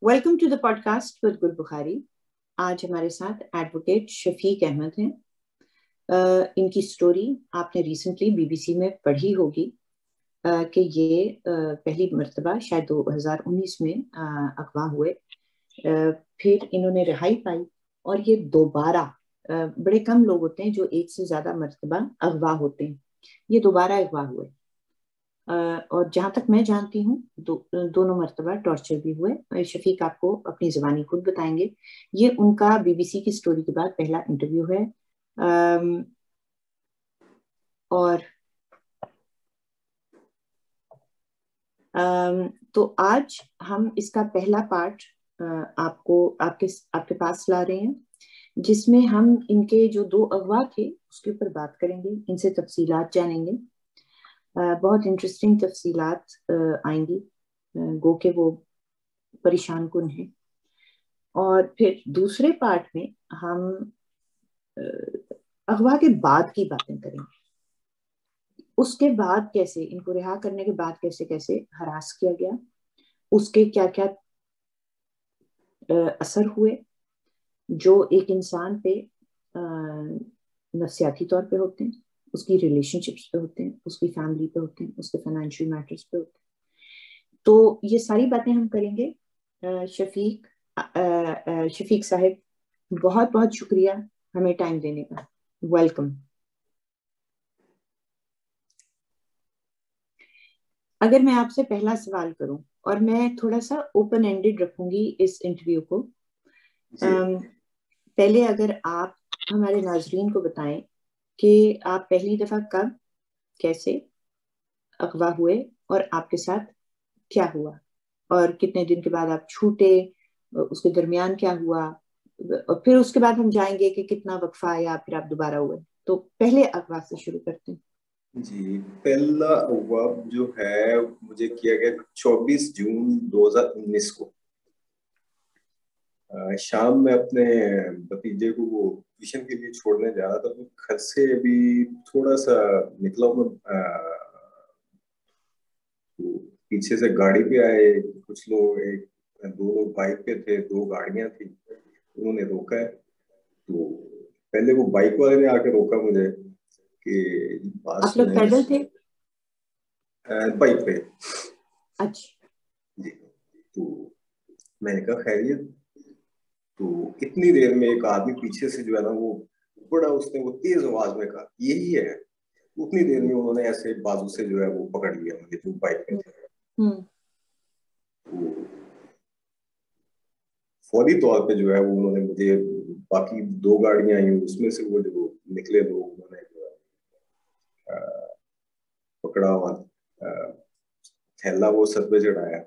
Welcome to the podcast with Gul Bukhari. आज हमारे साथ एडवोकेट शफीक अहमद हैं। इनकी स्टोरी आपने रिसेंटली बीबीसी में पढ़ी होगी कि ये पहली मर्तबा शायद 2019 में अगवा हुए। फिर इन्होंने रिहाई पाई और ये दोबारा, बड़े कम लोग होते हैं जो एक से ज्यादा मर्तबा अगवा होते हैं, ये दोबारा अगवा हुए। और जहां तक मैं जानती हूँ दोनों मर्तबा टॉर्चर भी हुए। शफीक आपको अपनी जुबानी खुद बताएंगे। ये उनका बीबीसी की स्टोरी के बाद पहला इंटरव्यू है। और तो आज हम इसका पहला पार्ट आपको आपके आपके पास ला रहे हैं, जिसमें हम इनके जो 2 अगवा थे उसके ऊपर बात करेंगे, इनसे तफसीलात जानेंगे। बहुत इंटरेस्टिंग तफसीलात आएंगी, गो के वो परेशान कुन है। और फिर दूसरे पार्ट में हम अगवा के बाद की बातें करेंगे। उसके बाद कैसे इनको रिहा करने के बाद कैसे कैसे हरास किया गया, उसके क्या क्या असर हुए जो एक इंसान पे नफसियाती तौर पे होते हैं, उसकी रिलेशनशिप्स पे होते हैं, उसकी फैमिली पे होते हैं, उसके फाइनेंशियल मैटर्स पे होते हैं। तो ये सारी बातें हम करेंगे। शफीक साहिब, बहुत बहुत शुक्रिया हमें टाइम देने का। वेलकम। अगर मैं आपसे पहला सवाल करूं, और मैं थोड़ा सा ओपन एंडेड रखूंगी इस इंटरव्यू को, पहले अगर आप हमारे नाजरीन को बताएं कि आप पहली दफा कब, कैसे अगवा हुए और आपके साथ क्या हुआ, और कितने दिन के बाद आप छूटे, उसके दरमियान क्या हुआ, और फिर उसके बाद हम जाएंगे कि कितना वक्फा आया, फिर आप दोबारा हुए। तो पहले अगवा से शुरू करते हैं। जी, पहला अगवा जो है मुझे किया गया 24 जून 2019 को। शाम में अपने भतीजे को वो ट्यूशन के लिए छोड़ने जा रहा था, तो घर से अभी थोड़ा सा निकला मैं। तो पीछे से गाड़ी पे आए कुछ लोग, एक दो लोग बाइक पे थे, 2 गाड़ियां थी, उन्होंने रोका है। तो पहले वो बाइक वाले ने आके रोका मुझे कि पास आप लोग पैदल थे? बाइक पे। अच्छा जी, तो मैंने कहा खैरियत। तो इतनी देर में एक आदमी पीछे से जो है ना वो बड़ा, उसने वो तेज आवाज में कहा यही है। उतनी देर में उन्होंने ऐसे बाजू से जो है वो पकड़ लिया मुझे, जो बाइक पे थे। तो फौरी तौर पे जो है वो उन्होंने मुझे, बाकी 2 गाड़ियां आई उसमें से वो जो निकले लोग, उन्होंने जो है पकड़ा हुआ थैला वो सर पे चढ़ाया,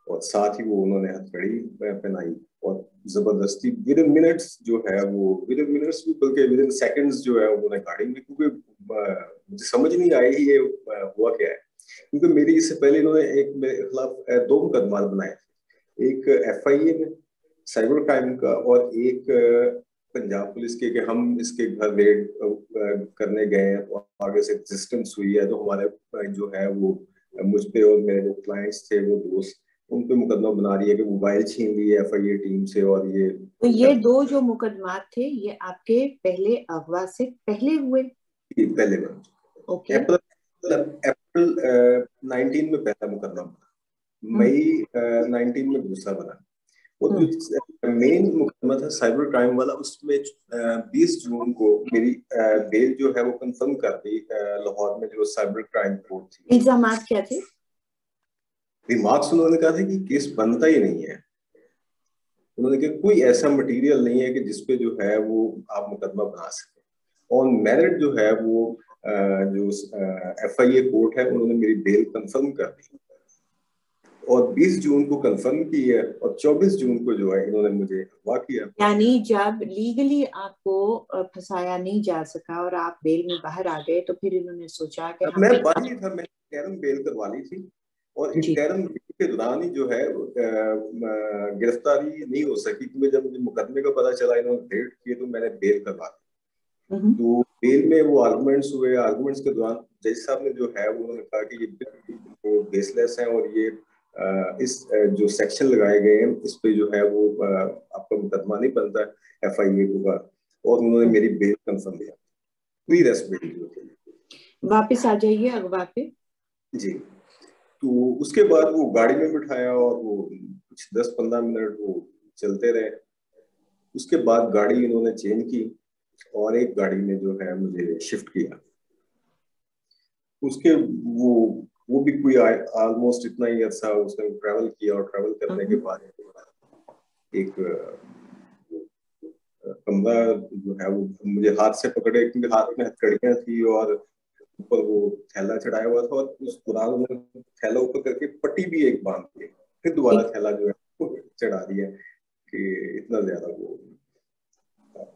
और साथ ही वो उन्होंने हथकड़ी पहनाई, और जबरदस्ती विद इन मिनट्स जो है वो, विद इन मिनट्स भी बल्कि विद इन सेकंड्स जो है उन्होंने गाड़ी में, क्योंकि मुझे समझ नहीं आई ये हुआ क्या है। क्योंकि मेरी इससे पहले इन्होंने एक मेरे खिलाफ 2 मुकदमा बनाए थे, एक FIA में साइबर क्राइम का, और एक पंजाब पुलिस के कि हम इसके घर रेड करने गए हैं, और आगे से रेजिस्टेंस हुई है, तो हमारे जो है वो मुझ पे और मेरे जो क्लाइंट्स थे, वो दोस्त, उन पे मुकदमा बना रही है कि मोबाइल छीन ली है FIA टीम से, और ये तो ये 2 जो मुकदमात थे ये आपके पहले अगवा से पहले हुए? पहले बन चुके। ओके। अप्रैल 19 में पहला मुकदमा बना, मई 19 में दूसरा बना, और जो मेन मुकदमा था साइबर क्राइम वाला, उसमें 20 जून को मेरी बेल जो है वो कंफर्म कर दी लाहौर में, जो साइबर क्राइम कोर्ट थी। इल्जामात क्या थे? रिमार्क्स उन्होंने कहा था कि केस बनता ही नहीं है। उन्होंने कहा कोई ऐसा मटेरियल नहीं है कि जिसपे जो है वो आप मुकदमा बना सके। ऑन मेरिट जो है वो जो FIA कोर्ट है, उन्होंने मेरी बेल कंफर्म कर दी, और 20 जून को कंफर्म की है, और 24 जून को जो है इन्होंने मुझे अगवा किया। यानी जब लीगली आपको फंसाया नहीं जा सका और आप बेल में बाहर आ गए, तो फिर इन्होंने सोचा कि हम मैं बाहर ही था, मैंने इंटरम बेल करवा ली थी, और जी इंटरम बेल के दौरान ही जो है गिरफ्तारी नहीं हो सकी, क्योंकि जब मुझे मुकदमे का पता चला, इन्होंने रेड किए, तो मैंने बेल करवा दी। तो बेल में वो आर्गुमेंट्स हुए, आर्गुमेंट्स के दौरान जज साहब ने जो है वो उन्होंने कहा कि ये बेसलेस है, और ये इस जो सेक्शन लगाए गए हैं इस पे जो है वो आपका मुकदमा नहीं बनता FIA का, और उन्होंने मेरी बेल कंफर्म किया, प्री रेस्ट बेल जो थी। वापस आ जाइए अगवा पे। जी, तो उसके बाद वो गाड़ी में बिठाया और वो कुछ 10-15 मिनट वो चलते रहे। उसके बाद गाड़ी इन्होंने चेंज की और एक गाड़ी में जो है मुझे शिफ्ट किया। उसके वो भी कोई ऑलमोस्ट इतना ही अर्सा उसने ट्रैवल किया, और ट्रैवल करने के बाद एक कमरा जो है वो मुझे हाथ से पकड़े, क्योंकि हाथ में हथकड़ियां थी और ऊपर वो थैला चढ़ाया हुआ था, और उस दौरान उन्होंने थैला ऊपर करके पट्टी भी एक बांध दी, फिर दोबारा थैला जो है वो चढ़ा दिया कि इतना ज्यादा वो।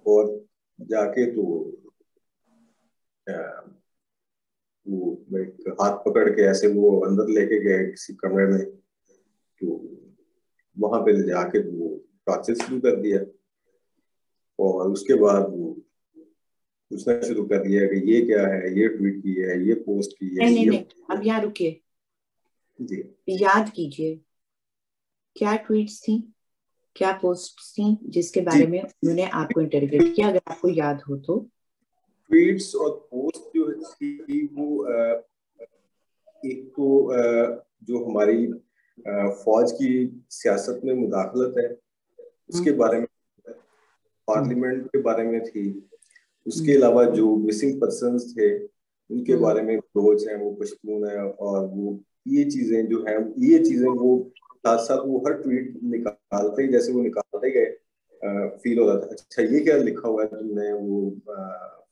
और जाके तो वो एक हाथ पकड़ के ऐसे वो अंदर लेके गए किसी कमरे में, तो वहां पे ले जाके वो टॉर्चर शुरू कर दिया, और उसके बाद वो पूछना शुरू कर दिया कि ये क्या है, ये ट्वीट की है, ये पोस्ट की है। नहीं, अब यहाँ रुकिए जी, याद कीजिए क्या ट्वीट्स थी, क्या पोस्ट्स थी जिसके बारे में उन्होंने आपको इंटरोगेट किया, अगर आपको याद हो तो। ट्वीट्स और पोस्ट जो थी वो एक तो जो हमारी फौज की सियासत में मुदाखलत है उसके बारे में, पार्लियामेंट के बारे में थी। उसके अलावा जो मिसिंग पर्सन्स थे उनके बारे में, रोज हैं वो पश्तून है, और वो ये चीजें जो है, ये चीजें वो साथ साथ वो हर ट्वीट निकालते ही, जैसे वो निकालते गए फील हो रहा था अच्छा ये क्या लिखा हुआ है तुमने वो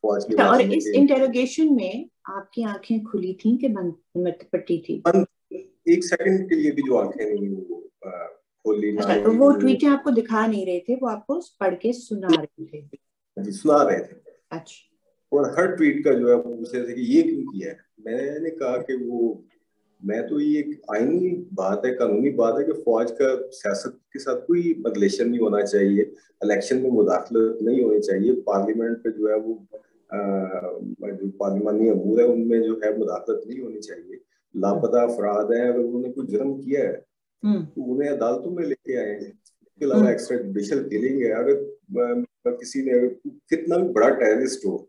फौज के और बारे में। इस इंटरोगेशन में आपकी आंखें खुली थी कि बंद पट्टी थी? एक सेकंड के लिए भी जो आंखें नहीं वो खोली ना अच्छा, तो वो ट्वीटें आपको दिखा नहीं रहे थे, वो आपको पढ़ के सुना रहे थे? जी, सुना रहे थे। अच्छा। और हर ट्वीट का जो है पूछ रहे थे कि ये क्यों किया है। मैंने कहा कि वो मैं तो ये एक आईनी बात है, कानूनी बात है कि फौज का सियासत के साथ कोई रिलेशन नहीं होना चाहिए, इलेक्शन में मुदाखलत नहीं होनी चाहिए, पार्लियामेंट पे जो है वो जो पार्लिमानी अमूर है उनमें जो है मुदाखलत नहीं होनी चाहिए। लापता अफराद है, अगर उन्होंने कोई जुर्म किया है तो उन्हें अदालतों में लेके आए हैं। इसके अलावा एक्स्ट्रा जुडिशियल किलिंग है, अगर किसी ने कितना भी बड़ा टेररिस्ट हो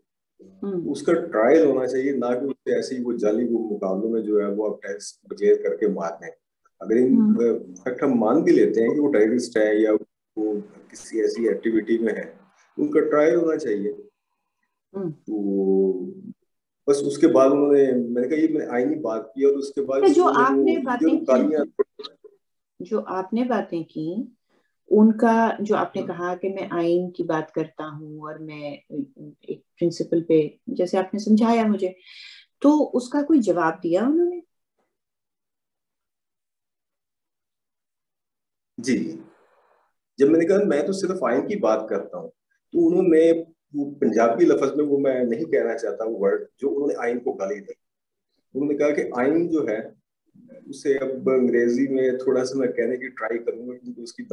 उसका ट्रायल होना चाहिए, ना कि उससे ऐसे ही वो जाली वो मुकाबलों में जो है वो अब टेररिस्ट डिक्लेयर करके मार दें। अगर इन फैक्ट हम मान भी लेते हैं कि वो टेररिस्ट है या वो किसी ऐसी एक्टिविटी में है, उनका ट्रायल होना चाहिए। तो बस उसके बाद उन्होंने, मैंने कहा ये मैंने आईनी बात की, और उसके बाद जो उन्होंने आपने बातें गालियां, जो आपने बातें की उनका, जो आपने कहा कि मैं आइन की बात करता हूँ और मैं एक प्रिंसिपल पे, जैसे आपने समझाया मुझे, तो उसका कोई जवाब दिया उन्होंने? जी, जब मैंने कहा मैं तो सिर्फ आइन की बात करता हूँ, तो उन्होंने वो पंजाबी लफ्ज में, वो मैं नहीं कहना चाहता वो वर्ड जो उन्होंने आइन को गाली दी, उन्होंने कहा कि आइन जो है उसे, अब अंग्रेजी में थोड़ा सा मैं कहने की ट्राई करूंगा क्योंकि उसकी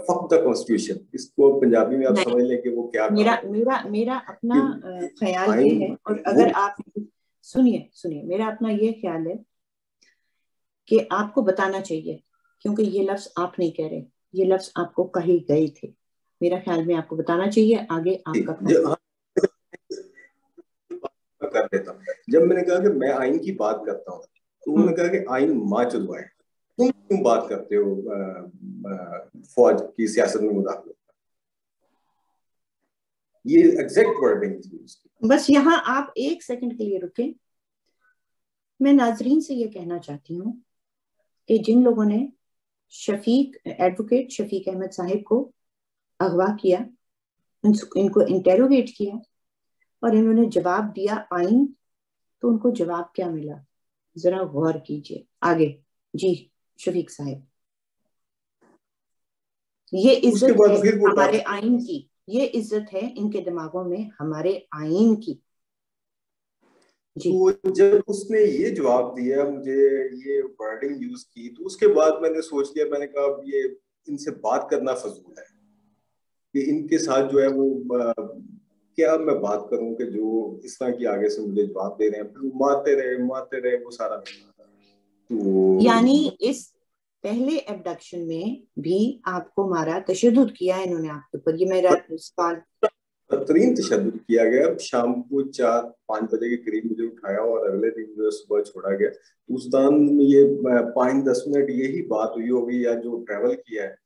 फक द कॉन्स्टिट्यूशन, इसको पंजाबी में आप समझ लें कि वो क्या मेरा कहा मेरा मेरा अपना ख्याल ये है, और अगर आप सुनिए मेरा अपना ये ख्याल है कि आपको बताना चाहिए, क्योंकि ये लफ्ज आप नहीं कह रहे, ये लफ्ज आपको कहे गए थे। मेरा ख्याल में आपको बताना चाहिए, आगे आपका कर देता हूँ। जब मैंने कहा कि मैं आइन की बात करता हूँ तो उन्होंने कहा कि आइन माँ चुदवाए, तुम क्यों बात करते हो फौज की सियासत में मुदाखलत। ये एग्जैक्ट वर्डिंग थी उसकी। बस यहाँ आप एक सेकंड के लिए रुके। मैं नाजरीन से ये कहना चाहती हूँ कि जिन लोगों ने एडवोकेट शफीक अहमद साहिब को अगवा किया, इनको इंटेरोगेट किया और इन्होंने जवाब दिया आइन, तो उनको जवाब क्या मिला जरा गौर कीजिए। आगे जी शफीक साहिब, ये इज्जत है हमारे आइन की, ये इज्जत है इनके दिमागों में हमारे आइन की। तो जब उसने ये जवाब दिया, मुझे ये वर्डिंग यूज की, तो उसके बाद मैंने सोच लिया, मैंने कहा अब ये इनसे बात करना फजूल है कि इनके साथ जो है वो क्या मैं बात करूं कि जो इस तरह की आगे से मुझे जवाब दे रहे हैं, फिर मारते रहे वो सारा। तो यानी पहले एबडक्शन में भी आपको मारा, तशद्दुद किया है इन्होंने आपके ऊपर, ये मेरा सवाल। बदतरीन तशद्दुद किया गया। शाम को 4-5 बजे के करीब मुझे उठाया और अगले दिन जो है सुबह छोड़ा गया। तो उस दौरान ये 5-10 मिनट यही बात हुई होगी, या जो ट्रैवल किया है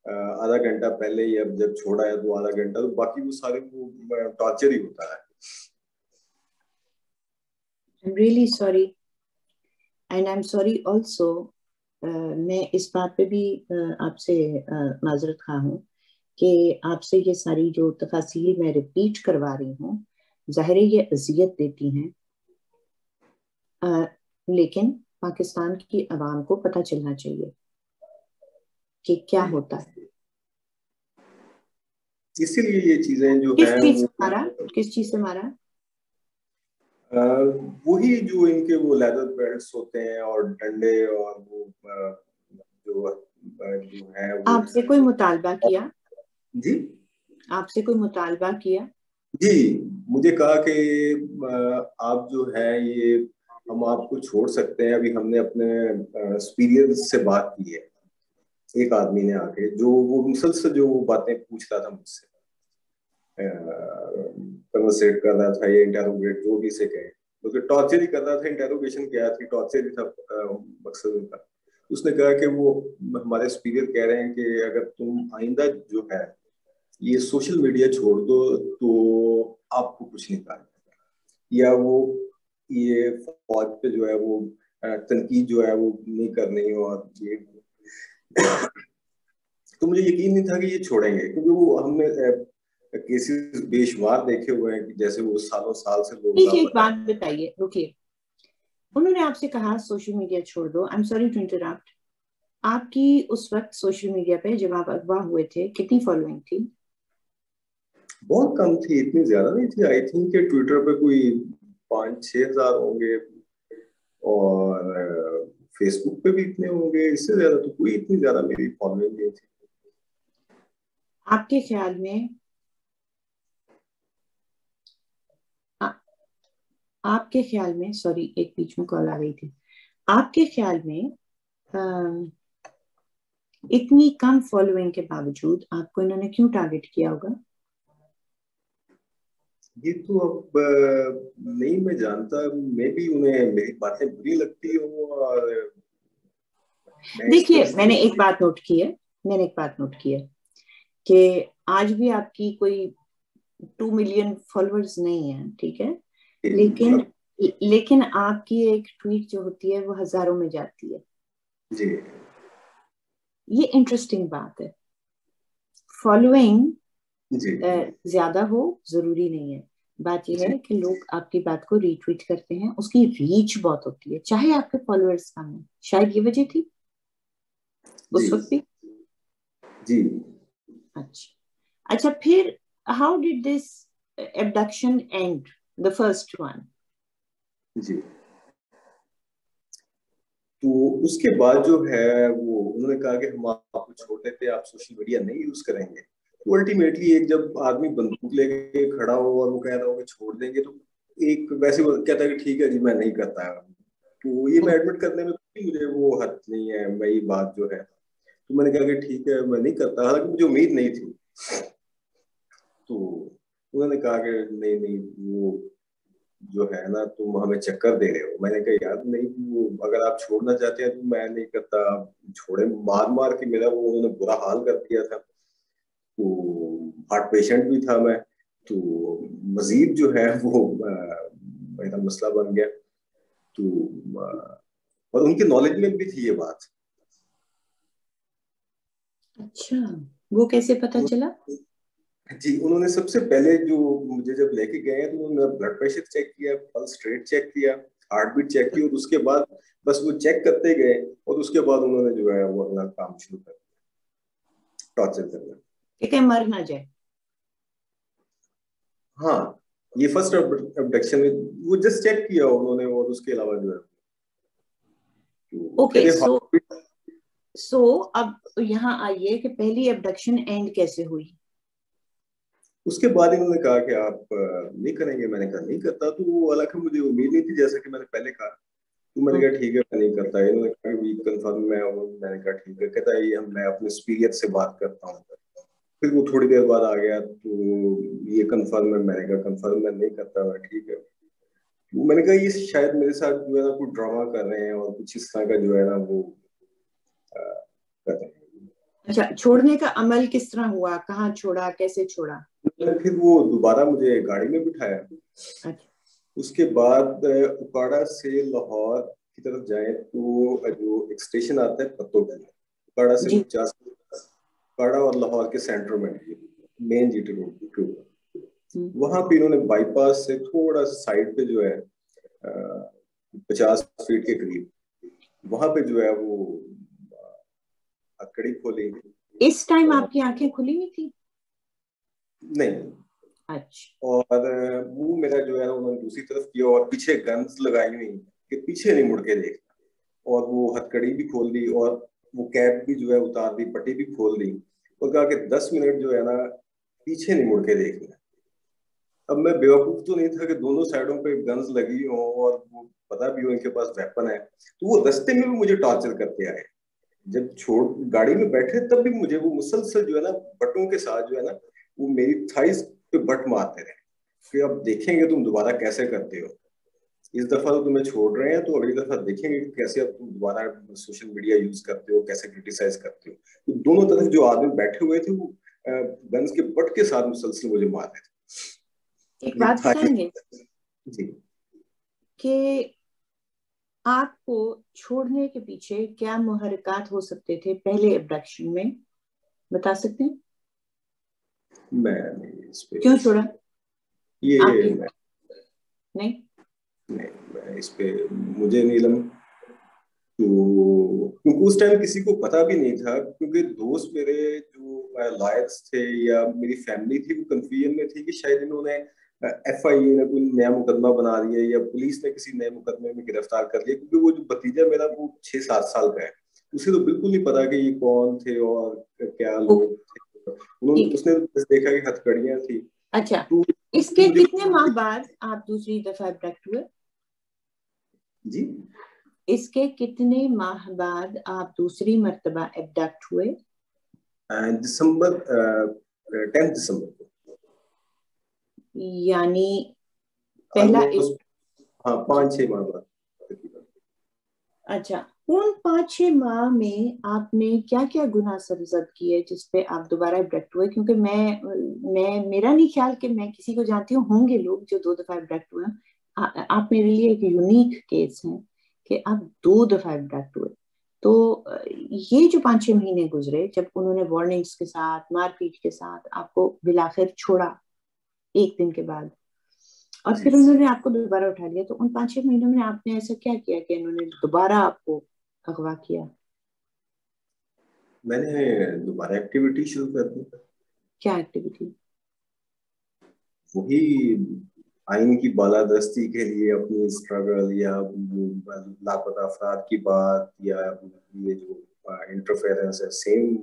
आधा घंटा पहले, या जब छोड़ा है तो आधा घंटा, तो बाकी वो सारे वो टॉर्चर ही होता है। I'm really sorry and I'm sorry also। मैं इस बात पे भी आपसे माजरत खा हूँ कि आपसे ये सारी जो तफासील मैं रिपीट करवा रही हूँ, जाहिर है ये अजियत देती हैं, लेकिन पाकिस्तान की अवाम को पता चलना चाहिए कि क्या होता है। इसीलिए ये चीजें जो किस है चीज से मारा, किस चीज से मारा? वही जो इनके वो लेदर बेल्ट्स होते हैं और डंडे, और वो जो है वो। आपसे कोई मुतालबा किया? जी, आपसे कोई मुतालबा किया? जी, मुझे कहा कि आप जो है ये, हम आपको छोड़ सकते हैं, अभी हमने अपने सुपीरियर से बात की है। एक आदमी ने आके जो वो मुसलसल जो वो बातें पूछ रहा था मुझसे, कन्वर्सेट कर रहा था, ये इंटेरोगेट जो भी से कहे, तो टॉर्चर ही कर रहा था। इंटेरोगेशन क्या थी, टॉर्चर ही था मकसद उनका। उसने कहा कि वो हमारे सुपीरियर कह रहे हैं कि अगर तुम आइंदा जो है ये सोशल मीडिया छोड़ दो तो आपको कुछ नहीं कहा, या वो ये फौज पे जो है वो तनकीद जो है वो नहीं करनी, और ये तो मुझे यकीन नहीं था कि ये छोड़ेंगे, क्योंकि वो हमने केसेस बेशुमार देखे हुए हैं कि जैसे वो सालों साल से लोग ठीक है, एक लापता। बात बताइए, रुकिए। उन्होंने आपसे कहा सोशल मीडिया छोड़ दो। I am sorry to interrupt. आपकी उस वक्त सोशल मीडिया पे जब आप अगवा हुए थे कितनी फॉलोइंग थी? बहुत कम थी, इतनी ज्यादा नहीं थी। आई थिंक कि ट्विटर पे कोई 5-6 हजार होंगे, और फेसबुक पे भी इतने होंगे, इससे ज्यादा तो कोई इतनी ज्यादा मेरी फॉलोइंग नहीं थी। आपके ख्याल में आ, आपके ख्याल में, सॉरी एक बीच में कॉल आ गई थी, आपके ख्याल में इतनी कम फॉलोइंग के बावजूद आपको इन्होंने क्यों टारगेट किया होगा? ये तो अब नहीं मैं जानता, मे भी उन्हें मेरी बातें बुरी लगती हो, और मैं इस देखिए, परिस्थिति मैंने एक बात नोट की है, मैंने एक बात नोट की है कि आज भी आपकी कोई 2 मिलियन फॉलोअर्स नहीं है, ठीक है, लेकिन मतलब। लेकिन आपकी एक ट्वीट जो होती है वो हजारों में जाती है। जी, ये इंटरेस्टिंग बात है। फॉलोइंग जी, ज्यादा हो जरूरी नहीं है, बात यह जी, है कि लोग आपकी बात को रीट्वीट करते हैं, उसकी रीच बहुत होती है, चाहे आपके फॉलोअर्स कम है। शायद ये वजह थी जी, उस वक्त भी। जी, अच्छा, अच्छा, फिर how did this abduction end, the first one? जी। तो उसके बाद जो है वो उन्होंने कहा कि हम आपको छोड़ देते हैं, आप सोशल मीडिया नहीं यूज करेंगे। तो अल्टीमेटली एक जब आदमी बंदूक लेके खड़ा हो और वो कह रहा हो कि छोड़ देंगे, तो एक वैसे वो कहता है कि ठीक है जी मैं नहीं करता। तो ये मैं एडमिट करने में कोई मुझे वो हद नहीं है, वही बात जो है। तो मैंने कहा कि ठीक है मैं नहीं करता, हालांकि मुझे उम्मीद नहीं थी। तो उन्होंने कहा कि नहीं नहीं, वो जो है ना तुम हमें चक्कर दे रहे हो। मैंने कहा यार नहीं, वो अगर आप छोड़ना चाहते हैं तो मैं नहीं करता। छोड़े, मार मार के मेरा वो उन्होंने बुरा हाल कर दिया था। तो हार्ट पेशेंट भी था मैं, तो मजीद जो है वो मेरा मसला बन गया। तो और उनके नॉलेज में भी थी ये बात। अच्छा, वो कैसे पता चला? जी, उन्होंने सबसे पहले जो मुझे जब लेके गए हैं तो उन्होंने मेरा ब्लड प्रेशर चेक किया, पल्स रेट चेक किया, हार्ट बीट चेक की, और उसके बाद बस वो चेक करते गए, और उसके बाद उन्होंने जो है वो अपना काम शुरू कर दिया, टॉर्चर करना। कि कहीं मर ना जाए। हाँ, ये फर्स्ट अबडक्शन में वो जस्ट चेक किया उन्होंने, और उसके अलावा जो है तो ओके, कहते सो हार्ट बीट। सो अब यहाँ आइए कि पहली अबडक्शन एंड कैसे हुई? उसके बाद इन्होंने कहा कि आप नहीं करेंगे। मैंने कहा नहीं करता। तो वो हालांकि मुझे उम्मीद नहीं थी, जैसा कि मैंने पहले कहा तो मैंने कहा ठीक है मैं नहीं करता। इन्होंने कहा वीक कंफर्म में हूँ, मैंने कहा ठीक है। कहता है ये मैं अपने सुपीरियर से बात करता हूँ। फिर वो थोड़ी देर बाद आ गया, तो ये कंफर्म है, मैंने कहा कंफर्म मैं नहीं करता। मैं ठीक है। तो मैंने कहा ये शायद मेरे साथ जो है ना कुछ ड्रामा कर रहे हैं और कुछ इस तरह का जो है ना वो कर रहे हैं। अच्छा, छोड़ने का अमल किस तरह हुआ, कहाँ छोड़ा, कैसे छोड़ा? फिर वो दोबारा मुझे गाड़ी में बिठाया। अच्छा उसके बाद उकाड़ा से लाहौर की तरफ जाए तो जो एक स्टेशन आता है पत्तों, उकाड़ा से जी। 50, उकाड़ा और लाहौर के सेंटर में मेन जीटी रोड के ऊपर, वहां पे इन्होंने बाईपास से थोड़ा साइड पे जो है 50 फीट के करीब, वहां पे जो है वो हथकड़ी खोली। इस टाइम और आपकी आंखें खुली हुई थी? नहीं, अच्छा। और मुंह मेरा जो है उन्होंने दूसरी तरफ किया और पीछे गन्स लगाई हुई कि पीछे नहीं मुड़ के देखना। और वो हथकड़ी भी खोल दी और वो कैप भी जो है उतार दी, पट्टी भी खोल दी और कहा कि 10 मिनट जो है ना पीछे नहीं मुड़ के देखना। अब मैं बेवकूफ तो नहीं था कि दोनों साइडों पे गन्स लगी हो और वो पता भी हो इनके पास वेपन है। तो वो रास्ते में भी मुझे टॉर्चर करते आए। जब छोड़ गाड़ी में बैठे तब भी मुझे वो मुसलसल जो है ना बटों के साथ जो है ना वो मेरी थाइस पे बट मारते रहे कि अब देखेंगे तुम दोबारा कैसे करते हो। इस दफा तो तुम्हें छोड़ रहे हैं, तो अगली दफा देखेंगे कि कैसे अब तुम दोबारा सोशल मीडिया यूज करते हो, कैसे क्रिटिसाइज करते हो। तो दोनों तरफ जो आदमी बैठे हुए थे वो गन्स के बट के साथ मुसलसल मुझे मार रहे एक थे। ये बात था बताएंगे जी। कि आपको छोड़ने के पीछे क्या मुहर्रिकात हो सकते थे पहले एब्डक्शन में, बता सकते हैं? मैं नहीं इस पे, क्यों छोड़ा ये आपकी? मैं नहीं। नहीं, मैं इस पे मुझे नहीं लगा। तो क्योंकि उस टाइम किसी को पता भी नहीं था, क्योंकि दोस्त मेरे जो लॉयर्स थे या मेरी फैमिली थी वो कंफ्यूजन में थी कि शायद इन्होंने एफआईए ने कोई नया मुकदमा बना दिया या पुलिस ने किसी नए मुकदमे में गिरफ्तार कर लिया। क्योंकि वो जो भतीजा मेरा वो 6-7 साल का है, उसे तो बिल्कुल नहीं पता कि ये कौन थे और क्या लोग थे। उन्होंने ठीक है। उसने तो बस देखा कि हथकड़ियां थी। अच्छा, तो इसके मुझे कितने माह बाद आप दूसरी दफा एब्डक्ट हुए? जी इसके कितने माह बाद आप दूसरी मर्तबा एब्डक्ट हुए? दिसंबर 10 दिसंबर को, यानी पहला ऑलमोस्ट हाँ 5-6 माह बाद तकरीबन। अच्छा, उन 5-6 माह में आपने क्या क्या गुनाह सरजद किए जिसपे आप दोबारा एब्डक्ट हुए? क्योंकि मैं मेरा नहीं ख्याल कि मैं किसी को जानती हूँ, होंगे लोग जो 2 दफा एब्डक्ट हुए हैं। आप मेरे लिए एक यूनिक केस हैं कि आप 2 दफा एब्डक्ट हुए। तो ये जो 5-6 महीने गुजरे जब उन्होंने वार्निंग्स के साथ, मारपीट के साथ आपको बिलाखिर छोड़ा एक दिन के बाद, और जी, फिर उन्होंने आपको दोबारा उठा लिया, तो उन 5-6 महीनों में आपने ऐसा क्या किया कि उन्होंने दोबारा आपको अगवा किया? मैंने दोबारा एक्टिविटी शुरू कर दी। क्या एक्टिविटी? वही आइन की बालादस्ती के लिए अपनी स्ट्रगल, या लापता अफराद की बात, या ये जो इंटरफेरेंस है, सेम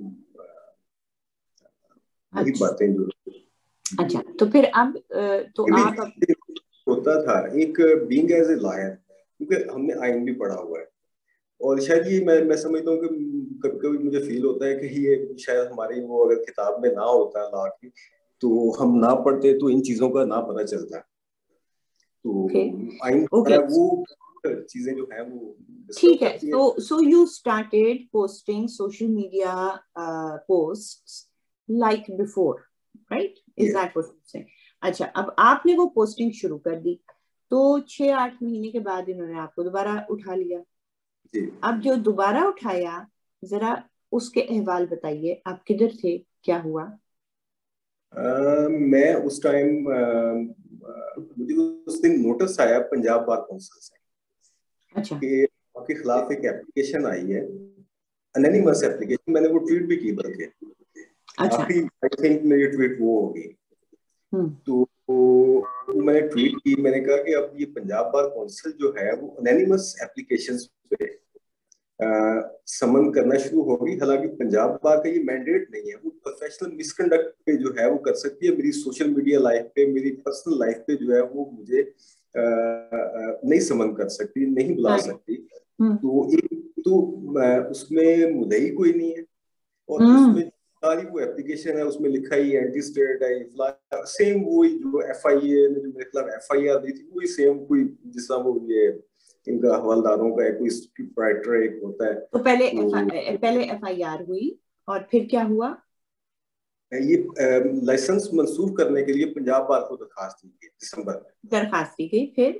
वही अच्छा। बातें जो अच्छा, तो फिर अब तो ये भी आप होता था एक बीइंग एज ए लॉयर, क्योंकि हमने आइन भी पढ़ा हुआ है। और शायद ये मैं समझता हूँ कि कभी कभी मुझे फील होता है कि ये शायद हमारी वो अगर किताब में ना होता लॉ की, तो हम ना पढ़ते तो इन चीजों का ना पता चलता। ओके। तो आइन ओके, है वो चीजें जो है वो डिस्टर्ब ठीक है। करती है। So you started posting social media posts like before, right? Is ये दैट व्हाट यू से? अच्छा, अब आपने वो पोस्टिंग शुरू कर दी, तो 6-8 महीने के बाद इन्होंने आपको दोबारा उठा लिया। जी अब जो दोबारा उठाया, जरा उसके अहवाल बताइए, आप किधर थे, क्या हुआ? मैं उस टाइम मुझे उस दिन नोटिस आया पंजाब बार काउंसिल से अच्छा। कि आपके खिलाफ एक एप्लीकेशन आई है, एनोनिमस एप्लीकेशन। मैंने वो ट्वीट भी की, बल्कि अच्छा। आखिरी आई थिंक मेरी ट्वीट वो होगी। हम्म। तो मैंने ट्वीट की, मैंने कहा कि अब ये पंजाब बार काउंसिल जो है वो एनोनिमस एप्लीकेशंस पे समन करना शुरू होगी। हालांकि पंजाब बार का ये मैंडेट नहीं है, वो प्रोफेशनल मिसकंडक्ट पे जो है वो कर सकती है। मेरी सोशल मीडिया लाइफ पे, मेरी पर्सनल लाइफ पे जो है वो मुझे नहीं समन कर सकती, नहीं बुला हाँ। सकती। तो एक तो उसमें मुद्दई कोई नहीं है, और हम्म। उसमें सारी वो एप्लीकेशन है उसमें लिखा ही एंटी स्टेट है, सेम वही जो FIA ने जो मेरे खिलाफ FIR दी थी, वही सेम कोई जिसका वो ये इनका हवलदारों का है, कोई प्रोप्राइटर एक होता है। तो तो पहले FIR हुई और फिर क्या हुआ? ये लाइसेंस मंसूख करने के लिए पंजाब बार को दरखास्त दी थी दिसंबर में। दरखास्त दी गई, फिर?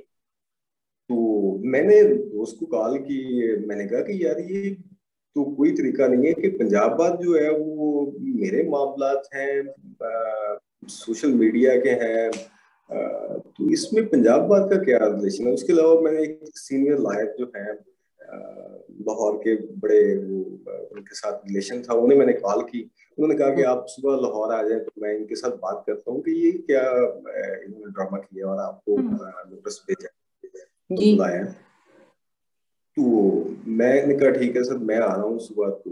तो मैंने दोस्त को कॉल की, मैंने कहा कि यार ये तो कोई तरीका नहीं है कि पंजाब बार जो है वो मेरे मामलात हैं, सोशल मीडिया के हैं, तो इसमें पंजाब बार का क्या रिलेशन है। उसके अलावा मैंने एक सीनियर लॉयर जो है लाहौर के बड़े वो उनके साथ रिलेशन था, उन्हें मैंने कॉल की। उन्होंने कहा कि आप सुबह लाहौर आ जाए तो मैं इनके साथ बात करता हूँ कि ये क्या इन्होंने ड्रामा किया और आपको नोटिस भेजा, तो जी। बुलाया। तो मैंने कहा ठीक है सर, मैं आ रहा हूँ सुबह, तो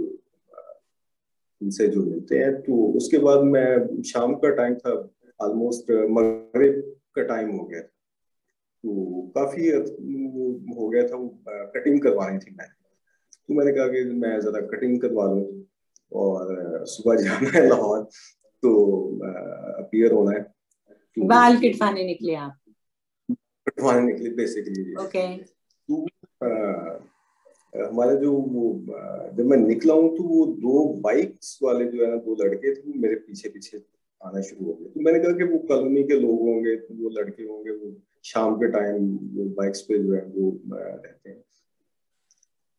इनसे जो मिलते हैं। तो उसके बाद मैं, शाम का टाइम था, ऑलमोस्ट मगरिब का टाइम हो गया था, तो काफी हो गया था, वो कटिंग करवानी थी मैंने। तो मैंने कहा कि मैं जरा कटिंग करवा लूँ, और सुबह जाना है लाहौर, तो अपीयर होना है, बाल तो कटवाने निकले आप? कटवाने निकले बेसिकली। ओके। तो हमारे जो वो जब मैं निकला हूँ तो वो दो बाइक्स वाले जो है ना, दो लड़के थे, वो मेरे पीछे पीछे आना शुरू हो गए। तो मैंने कहा कि वो कॉलोनी के लोग होंगे, तो वो लड़के होंगे, वो शाम के टाइम वो बाइक्स पे जो है वो रहते हैं।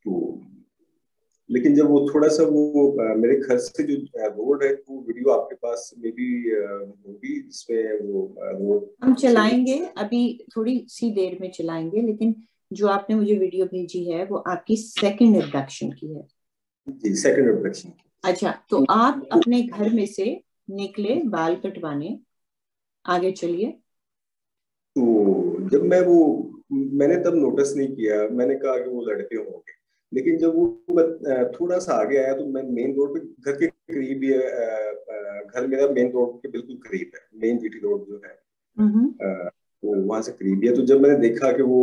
तो लेकिन जब वो थोड़ा सा वो मेरे घर से जो रोड है, तो वीडियो आपके पास में भी होगी जिसमें वो रोड हम से। चलाएंगे, अभी थोड़ी सी देर में चलाएंगे, लेकिन जो आपने मुझे वीडियो भेजी है वो आपकी सेकंड एब्डक्शन की है। जी, सेकंड रिप्रोडक्शन। अच्छा, तो आप अपने घर में से निकले बाल कटवाने, आगे चलिए। तो जब मैंने तब नोटिस नहीं किया, मैंने कहा कि वो लड़के होंगे। लेकिन जब मैं थोड़ा सा आगे आया, तो मैं मेन रोड पे, घर के करीब ही है, घर मेरा मेन रोड के बिल्कुल करीब है, मेन GT रोड जो है, हम्म। वो वहां से करीब ही है। तो जब मैंने देखा कि वो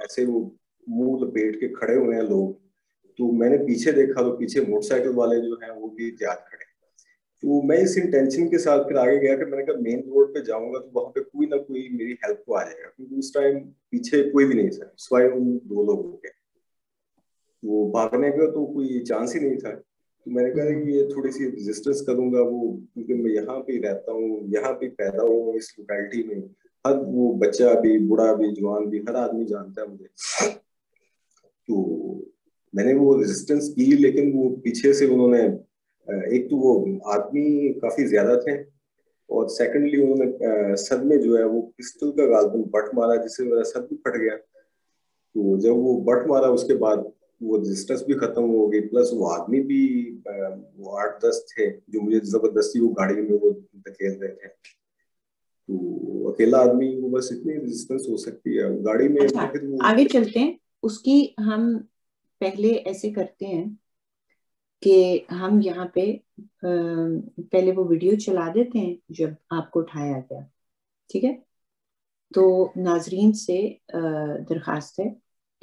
ऐसे वो मुंह लपेट के खड़े हुए हैं लोग, तो मैंने पीछे देखा, तो पीछे मोटरसाइकिल वाले जो हैं वो भी तैयार खड़े। तो मैं इस इंटेंशन के साथ फिर आगे गया कि मैंने कहा मेन रोड पे जाऊंगा तो वहां पे कोई ना कोई मेरी हेल्प को आ जाएगा, क्योंकि उस टाइम पीछे कोई भी नहीं था, सिवाय उन दो लोगों के। वो भागने का तो कोई चांस ही नहीं था। तो मैंने कहा कि ये थोड़ी सी रेजिस्टेंस करूंगा, वो क्योंकि मैं यहाँ पे रहता हूँ, यहाँ पे पैदा हुआ हूँ इस लोकेलिटी में। हर वो बच्चा भी, बूढ़ा भी, जवान भी, हर आदमी जानता है मुझे। तो मैंने वो रेजिस्टेंस की, लेकिन वो पीछे से उन्होंने एक तो वो आदमी काफी ज्यादा थे, और सेकंडली उन्होंने सर में जो है वो पिस्टल का गालबन बट मारा, जिससे मेरा सर भी फट गया। तो जब वो बट मारा, उसके बाद वो रेजिस्टेंस भी खत्म हो गई, प्लस वो आदमी भी वो 8-10 थे जो मुझे जबरदस्ती वो गाड़ी में वो धकेल रहे थे। तो अकेला आदमी वो बस इतनी रेजिस्टेंस हो सकती है गाड़ी में, अच्छा, फिर वो। आगे चलते हैं। उसकी हम पहले ऐसे करते हैं कि हम यहाँ पे पहले वो वीडियो चला देते हैं जब आपको उठाया गया, ठीक है? तो नाजरीन से दरखास्त है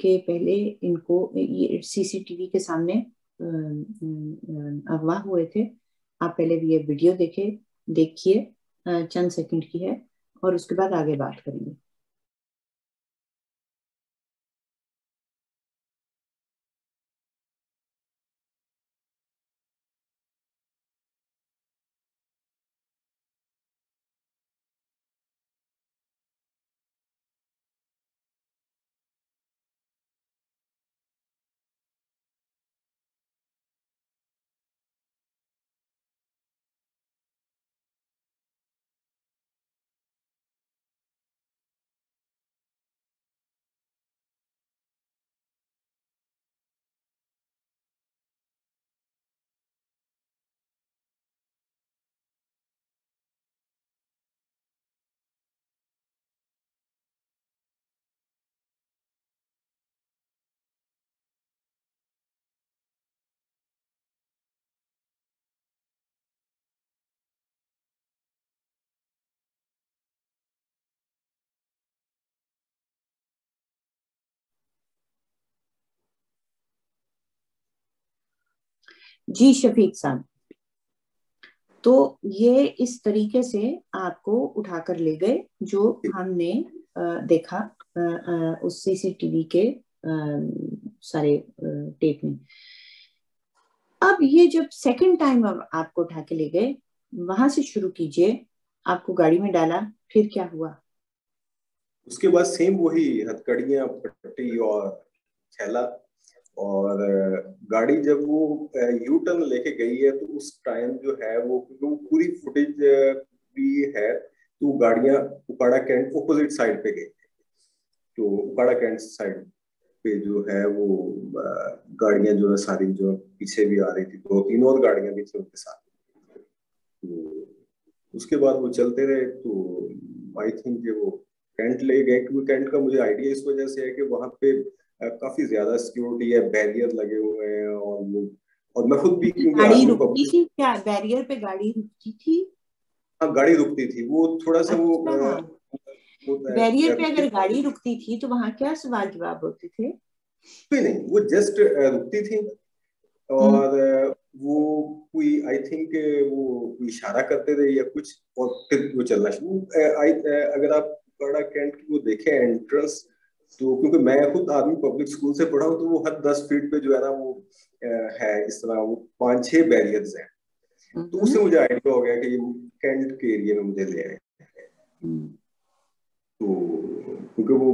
कि पहले इनको, ये CCTV के सामने अगवा हुए थे, आप पहले भी ये वीडियो देखिए, चंद सेकंड की है, और उसके बाद आगे बात करेंगे। जी शफीक साहब, तो ये इस तरीके से आपको उठाकर ले गए जो हमने देखा उस सीसीटीवी के सारे टेप में। अब ये जब सेकंड टाइम अब आपको उठा के ले गए, वहां से शुरू कीजिए। आपको गाड़ी में डाला, फिर क्या हुआ? उसके बाद सेम वही हथकड़ियां, पट्टी और थैला। और गाड़ी जब वो यू टर्न लेके गई है तो उस टाइम जो है वो पूरी फुटेज भी है, तो गाड़ियां उपाड़ा कैंट ऑपोजिट साइड पे गई। तो उपाड़ा कैंट साइड पे जो है वो गाड़ियां जो है सारी जो पीछे भी आ रही थी, दो तीन और गाड़ियां भी थी उनके साथ। तो उसके बाद वो चलते रहे। तो आई थिंक वो कैंट ले गए, क्योंकि कैंट का मुझे आइडिया इस वजह से है कि वहां पे काफी ज्यादा सिक्योरिटी है, बैरियर लगे हुए हैं। और मैं खुद भी, क्योंकि गाड़ी आर्मी रुकती पब्लिक। थी क्या? बैरियर पे गाड़ी रुकती थी? हाँ, गाड़ी रुकती थी, वो थोड़ा सा अच्छा, वो बैरियर पे रुकती अगर गाड़ी रुकती थी तो वहां क्या सवाल जवाब होते थे? भी नहीं, वो जस्ट रुकती थी। हम्म। और वो कोई आई थिंक वो कोई इशारा करते थे या कुछ, और फिर वो चलना शुरू। अगर आप बड़ा कैंट की वो देखें एंट्रेंस, तो क्योंकि मैं खुद आर्मी पब्लिक स्कूल से पढ़ा हूँ, तो वो हर 10 फीट पे जो है ना वो है इस तरह, वो 5-6 बैरियर्स हैं। तो हम्म। उससे मुझे आइडिया हो गया कि ये कैंट के एरिया में मुझे ले आए। हम्म। तो क्योंकि वो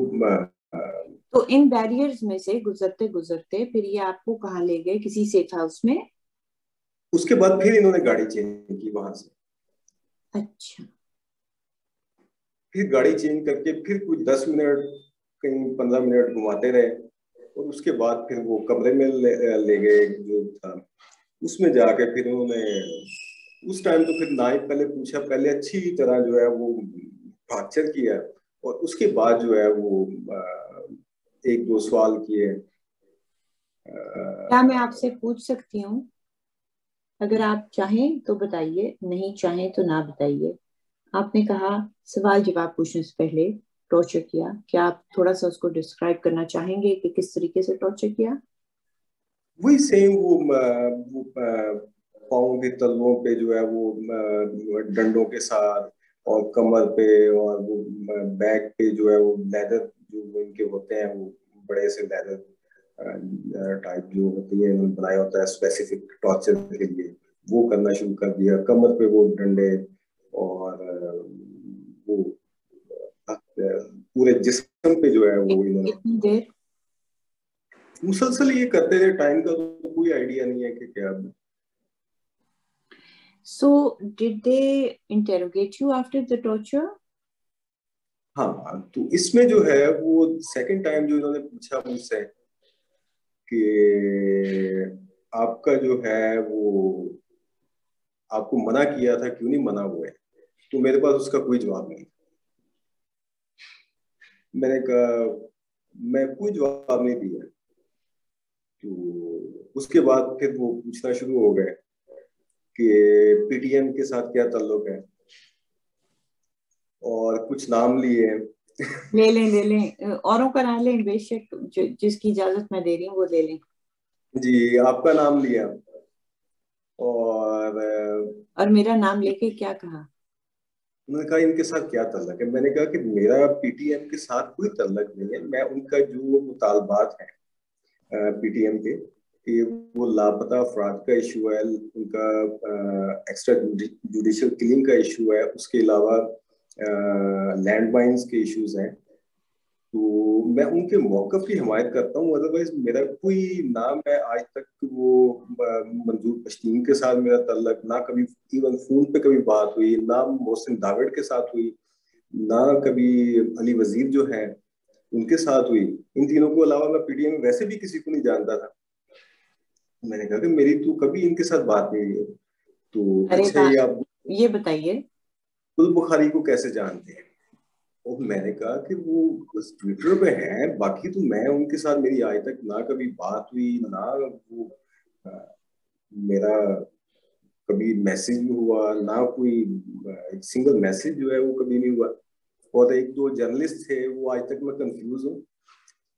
तो इन बैरियर्स में से गुजरते गुजरते फिर ये आपको कहाँ ले गए? किसी सेफ हाउस में? उसके बाद फिर इन्होंने गाड़ी चेंज की वहां से। अच्छा। फिर गाड़ी चेंज करके फिर कुछ 10 मिनट, कहीं 15 मिनट घुमाते रहे। और उसके बाद फिर वो कमरे में ले गए जो था। उसमें जाके फिर उन्होंने उस टाइम तो फिर ना ही पहले पूछा, पहले अच्छी तरह जो है वो टॉर्चर किया। और उसके बाद जो है वो एक दो सवाल किए। क्या मैं आपसे पूछ सकती हूँ? अगर आप चाहें तो बताइए, नहीं चाहें तो ना बताइए। आपने कहा सवाल जवाब पूछने से पहले टॉर्चर किया, क्या आप थोड़ा सा उसको डिस्क्राइब करना चाहेंगे कि किस तरीके से टॉर्चर किया? वही सेम वो पाँव के तलवों पे जो है वो डंडों के साथ, और कमर पे, और वो बैक पे जो है वो लेदर जो वो इनके होते हैं, वो बड़े से लेदर टाइप जो होती है, इन्होंने बनाया होता है स्पेसिफिक टॉर्चर के लिए। वो करना शुरू कर दिया, कमर पे वो डंडे। और वो पूरे जिस्म पे जो है वो इन्होंने कितनी देर? मुसलसल ये करते रहे। टाइम का तो कोई आइडिया नहीं है कि क्या। So, did they interrogate you after the torture? हाँ, तो इसमें जो है वो सेकंड टाइम जो इन्होंने पूछा मुझसे कि आपका जो है वो, आपको मना किया था, क्यों नहीं मना हुए? तो मेरे पास उसका कोई जवाब नहीं। मैंने कहा मैं कोई जवाब नहीं दिया। तो उसके बाद फिर वो पूछना शुरू हो गए कि पीटीएम के साथ क्या ताल्लुक है, और कुछ नाम लिए। ले लें, ले लें, औरों का ना लें, बेशक जिसकी इजाजत मैं दे रही हूँ वो ले लें। जी, आपका नाम लिया। और और मेरा नाम लेके क्या कहा? उन्होंने कहा इनके साथ क्या तल्लक है। मैंने कहा कि मेरा पीटीएम के साथ कोई तल्लक नहीं है। मैं उनका जो मुतालबात है पीटीएम के, कि वो लापता अफराद का इशू है, उनका एक्स्ट्रा जुडिशियल किलिंग का इशू है, उसके अलावा लैंड माइंस के इश्यूज हैं। तो मैं उनके मौकफ की हिमायत करता हूँ। अदरवाइज मेरा कोई नाम है आज तक वो मंजूर पश्तीन के साथ मेरा तल्लक ना कभी, इवन फोन पे कभी बात हुई ना मोहसिन दाविड के साथ हुई, ना कभी अली वजीर जो है उनके साथ हुई। इन तीनों को अलावा मैं पीटीएम में वैसे भी किसी को नहीं जानता था। मैंने कहा कि मेरी तो कभी इनके साथ बात नहीं हुई। तो अरे अच्छा, वाह, ये आप ये बताइए। गुल बुखारी को कैसे जानते हैं? और मैंने कहा कि वो बस ट्विटर पे है, बाकी तो मैं उनके साथ मेरी आज तक ना कभी बात हुई, ना वो अ, मेरा कभी मैसेज भी हुआ, ना कोई एक सिंगल मैसेज जो है वो कभी नहीं हुआ। और एक दो जर्नलिस्ट थे, वो आज तक मैं कंफ्यूज हूँ।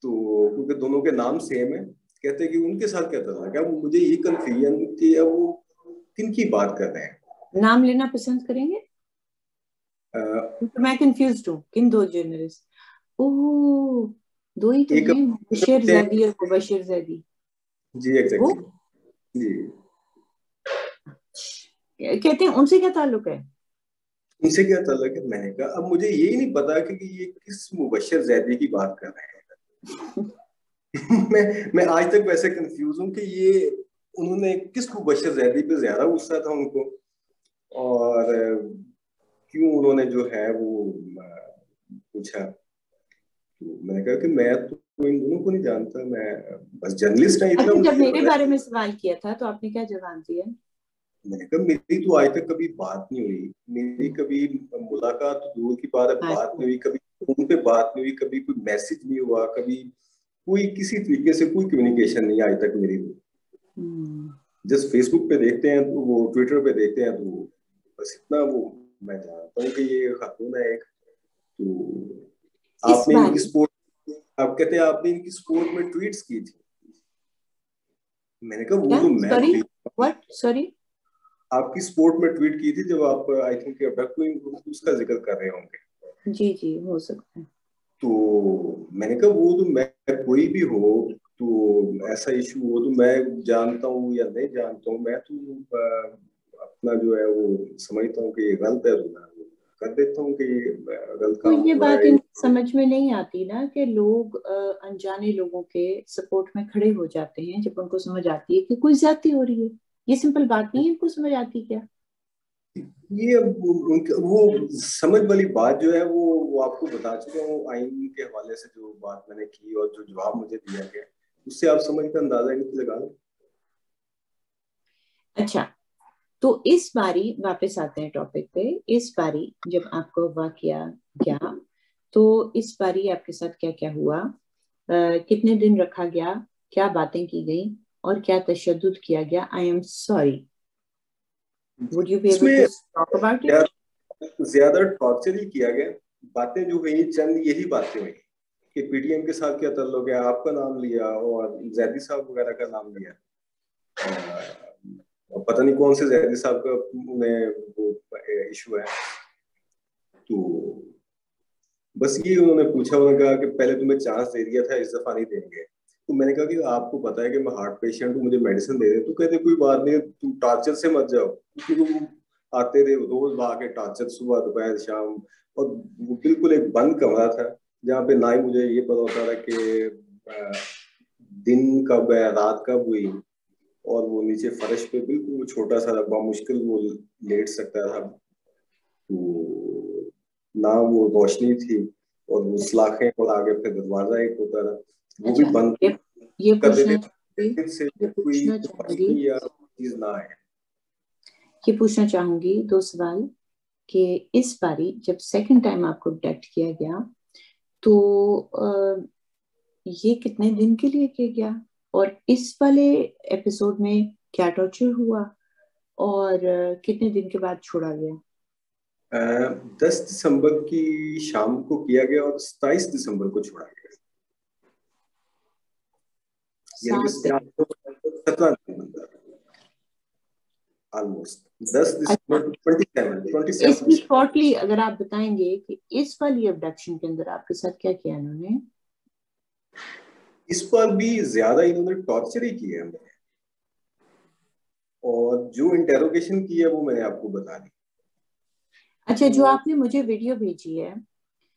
तो क्योंकि दोनों के नाम सेम है, कहते कि उनके साथ क्या था, क्या मुझे ये कंफ्यूजन कि अब वो किन की बात कर रहे हैं। नाम लेना पसंद करेंगे? अ, क्योंकि मैं कंफ्यूज हूँ किन दो जर्नलिस्ट। ओह, दो ही तो एक हैं, मुबशिर जैदी और मुबशिर जैदी। जी वो एग्जैक्टली जी, कहते हैं उनसे क्या ताल्लुक है? उनसे क्या ताल्लुक है। मैंने कहा अब मुझे यही नहीं पता कि ये किस मुबशर जैदी की बात कर रहे हैं। मैं आज तक वैसे कंफ्यूज हूँ कि ये उन्होंने किस मुबशर जैदी पे ज्यादा गुस्सा था उनको, और क्यों उन्होंने जो है वो पूछा। तो मैंने कहा कि मैं तो इन दोनों को नहीं जानता, मैं बस जर्नलिस्ट है इतना अच्छा, जब मुझे मेरे पता बारे है। में सवाल किया था तो आपने क्या जवाब दिया? मैंने कहा मेरी तो आज तक कभी बात नहीं हुई, मेरी कभी मुलाकात तो दूर की बात है, बात अच्छा। नहीं हुई कभी, फोन पे बात नहीं हुई कभी, कोई मैसेज नहीं हुआ कभी, कोई किसी तरीके से कोई कम्युनिकेशन नहीं आज तक मेरी। हम्म। जस्ट फेसबुक पे देखते हैं तो वो, ट्विटर पे देखते हैं तो बस इतना वो मैं जानता हूँ कि ये खातून है एक। तो इस आपने बार इनकी सपोर्ट, आप कहते हैं आपने इनकी सपोर्ट में ट्वीट्स की थी। मैंने कहा वो क्या? तो मैं सॉरी, भी व्हाट? सॉरी। आपकी सपोर्ट में ट्वीट की थी जब आप आई थिंक उसका जिक्र कर रहे होंगे। जी जी, हो सकता है। तो मैंने कहा वो तो मैं, कोई भी हो तो ऐसा इशू हो तो मैं जानता हूँ या नहीं जानता हूँ, मैं तो अपना जो है वो समझता हूँ कि ये गलत है तो मैं वो कर देता हूँ कि ये गलत तो काम ये हो रहा बात है। इनकी समझ में नहीं आती ना कि लोग अनजाने लोगों के सपोर्ट में खड़े हो जाते हैं जब उनको समझ आती है कि कोई ज्यादती हो रही है। ये सिंपल बात नहीं है, इनको समझ आती क्या? ये अब वो समझ वाली बात जो है वो आपको बता चुका हूँ आइन के हवाले से, जो बात मैंने की और जो जवाब मुझे दिया गया उससे आप समझ का अंदाजा नहीं लगा लो। अच्छा, तो इस बारी वापस आते हैं टॉपिक पे। इस बारी जब आपको वाकया गया तो इस बारी आपके साथ क्या क्या हुआ? कितने दिन रखा गया? क्या बातें की गई? और क्या तशद्दुद किया गया? I am sorry, would you be able to इसमें टॉक अबाउट इट? ज्यादा ज्यादा टॉर्चर ही किया गया। बातें जो हुई चंद यही बातें हुई कि पीटीएम के साथ क्या ताल्लुक है, आपका नाम लिया और जैदी साहब वगैरह का नाम लिया। और पता नहीं कौन से जैदी साहब का में वो इशू है। तो बस ये उन्होंने पूछा, उन्होंने कहा कि पहले तुम्हें चांस दे दिया था, इस दफा नहीं देंगे। तो मैंने कहा कि आपको पता है कि मैं हार्ट पेशेंट हूँ, मुझे मेडिसिन दे दे। तो कहते कोई बात नहीं, तुम टॉर्चर से मत जाओ, क्योंकि वो आते थे रोज आके टॉर्चर, सुबह दोपहर शाम। और वो बिल्कुल एक बंद कमरा था जहाँ पे ना ही मुझे ये पता होता था कि दिन कब है रात कब हुई। और वो नीचे फर्श पे बिल्कुल छोटा सा मुश्किल वो लेट सकता था। तो ना वो रोशनी थी, और वो सलाखें, और आगे फिर दरवाजा एक होता था, वो भी अच्छा, बंद ये कर पूछना देते चाहूंगी, थे से ये कोई पूछना चाहूंगी, रोशनी या चीज ना आए। ये पूछना चाहूंगी दो सवाल। कि इस बारी जब सेकंड टाइम आपको अबडक्ट किया गया तो ये कितने दिन के लिए किया गया? और इस वाले एपिसोड में क्या टॉर्चर हुआ? और कितने दिन के बाद छोड़ा गया? 10 दिसंबर की शाम को किया गया और 27 दिसंबर को छोड़ा गया। यानी कि 7 दिन? 17 दिन ऑलमोस्ट। 10 दिसंबर, अच्छा, 27 इसकी दिसंबर। शॉर्टली अगर आप बताएंगे कि इस वाली अबडक्शन के अंदर आपके साथ क्या किया इन्होंने? इस पर भी ज्यादा इन्होंने टॉर्चर ही किया है। और जो इंटेरोगेशन की है वो मैंने आपको बता दी। अच्छा, जो तो आपने मुझे वीडियो भेजी है,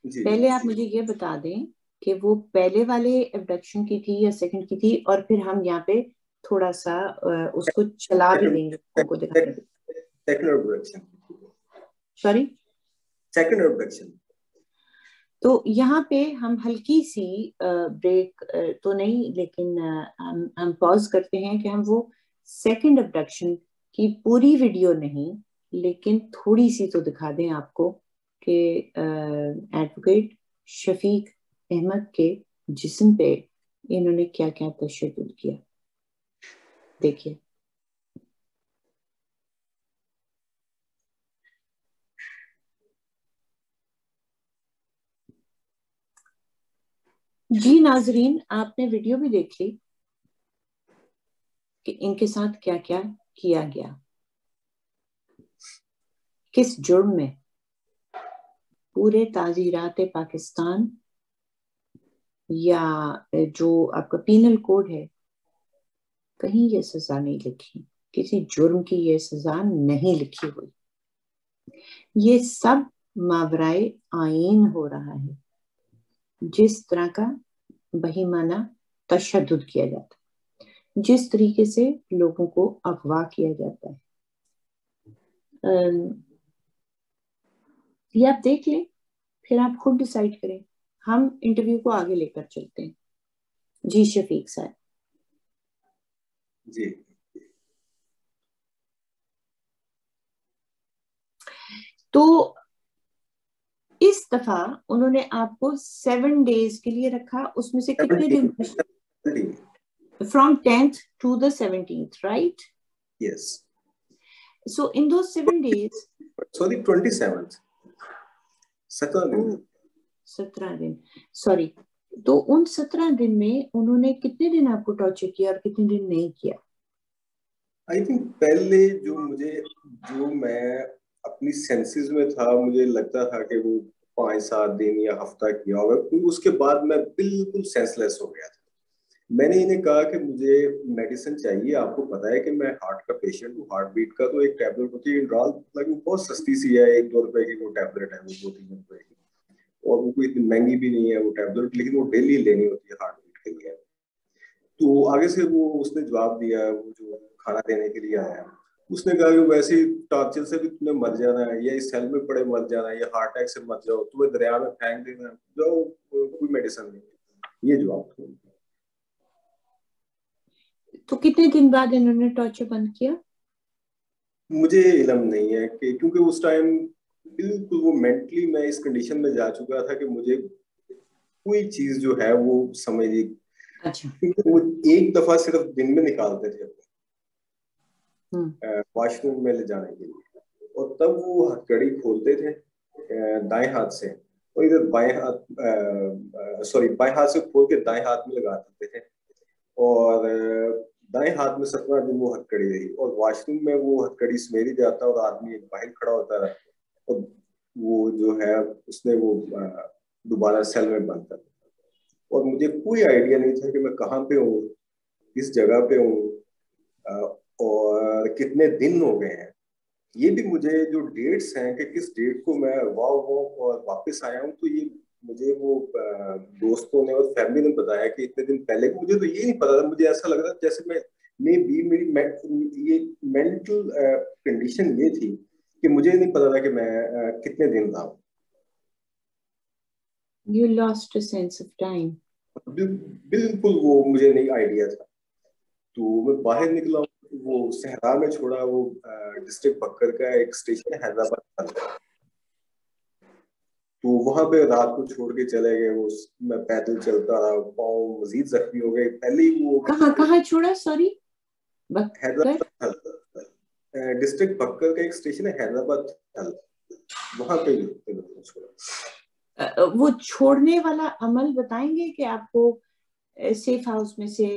जी, पहले आप मुझे ये बता दें कि वो पहले वाले अबडक्शन की थी या सेकंड की थी, और फिर हम यहाँ पे थोड़ा सा उसको चला भी देंगे, लोगों को दिखा देंगे। Second reproduction, sorry. Second reproduction. तो यहाँ पे हम हल्की सी ब्रेक तो नहीं, लेकिन हम पॉज करते हैं कि हम वो सेकंड अबडक्शन की पूरी वीडियो नहीं, लेकिन थोड़ी सी तो दिखा दें आपको कि एडवोकेट शफीक अहमद के जिस्म पे इन्होंने क्या क्या तशद्दुद किया। देखिए। जी नाजरीन, आपने वीडियो भी देख ली। कि इनके साथ क्या क्या किया गया, किस जुर्म में। पूरे ताजीरात पाकिस्तान या जो आपका पीनल कोड है, कहीं ये सजा नहीं लिखी, किसी जुर्म की ये सजा नहीं लिखी हुई। ये सब मावराए आईन हो रहा है। जिस तरह का बहीमाना तशद्दुद किया जाता है, जिस तरीके से लोगों को अगवा किया जाता है, ये आप देख लें, फिर आप खुद डिसाइड करें। हम इंटरव्यू को आगे लेकर चलते हैं। जी शफीक साहब। जी, तो इस दफा उन्होंने आपको 7 डेज के लिए रखा, उसमें से कितने दिन? 17, from 10th to the 17th, right? yes, So in those 7 days, sorry, 27th, 17 दिन। 17 दिन, सॉरी। तो उन 17 दिन में उन्होंने कितने दिन आपको टॉर्चर किया और कितने दिन नहीं किया? आई थिंक पहले जो मैं अपनी सेंसेस में था, मुझे लगता था कि वो 5-7 दिन या हफ्ता किया होगा, क्योंकि उसके बाद मैं बिल्कुल सेंसलेस हो गया था। मैंने इन्हें कहा कि मुझे मेडिसिन चाहिए, आपको पता है कि मैं हार्ट का पेशेंट हूँ, हार्ट बीट का तो एक टैबलेट होती है इंड्राल, मतलब बहुत सस्ती सी है, 1-2 रुपए की वो टैबलेट है, वो 2-3 रुपए की, और वो कोई इतनी महंगी भी नहीं है वो टैबलेट, लेकिन वो डेली लेनी होती है हार्ट बीट के लिए। तो आगे से वो उसने जवाब दिया, वो जो खाना देने के लिए आया, उसने कहा कि वैसे ही टॉर्चर से भी तुम्हें मर जाना है, या इस सेल में पड़े मर जाना है, या हार्ट अटैक से मर जाओ, तुम्हें दरिया में फेंक देना है, जाओ, कोई मेडिसिन नहीं। ये जवाब था। तो कितने दिन बाद इन्होंने टॉर्चर बंद किया? मुझे इल्म नहीं है कि, क्योंकि उस टाइम बिल्कुल वो मेंटली मैं इस कंडीशन में जा चुका था कि मुझे कोई चीज जो है वो समझ नहीं। अच्छा। क्योंकि वो एक दफा सिर्फ दिन में निकालते थे हम्म। वॉशरूम में ले जाने के लिए, और तब वो हथकड़ी खोलते थे दाएं हाथ से, और इधर बाएं हाथ, सॉरी, बाएं हाथ से खोल के दाएं हाथ में लगा देते थे, और दाएं हाथ में 17 दिन वो हथकड़ी रही, और वॉशरूम में वो हथकड़ी समेरी जाता और आदमी एक बाहर खड़ा होता रहा, और वो जो है उसने वो दोबारा सेल में बंद कर दिया। और मुझे कोई आइडिया नहीं था कि मैं कहाँ पे हूँ, किस जगह पे हूँ, और कितने दिन हो गए हैं। ये भी मुझे जो डेट्स हैं कि किस डेट को मैं वाह वाह और वापस आया हूँ, तो ये मुझे वो दोस्तों ने और फैमिली ने बताया कि इतने दिन पहले। मुझे तो ये नहीं पता था, मुझे ऐसा लग रहा था जैसे मैं मे बी मेरी ये मेंटल कंडीशन ये थी कि मुझे नहीं पता था कि मैं कितने दिन रहा हूँ। You lost a sense of time. बिल्कुल वो मुझे नहीं आइडिया था। तो मैं बाहर निकला, वो सहरा में छोड़ा, वो डिस्ट्रिक्ट बक्कर का एक स्टेशन है हैदराबाद, तो वहां पे रात को छोड़ के चले गए वो। मैं पैदल चलता रहा, पाँव मजीद जख्मी हो गए, पहले ही वो कहाँ कहाँ छोड़ा, सॉरी? बक्कर? हैदराबाद डिस्ट्रिक्ट बक्कर का एक स्टेशन है हैदराबाद, वहां पे छोड़ा। वो छोड़ने वाला अमल बताएंगे कि आपको सेफ हाउस में से,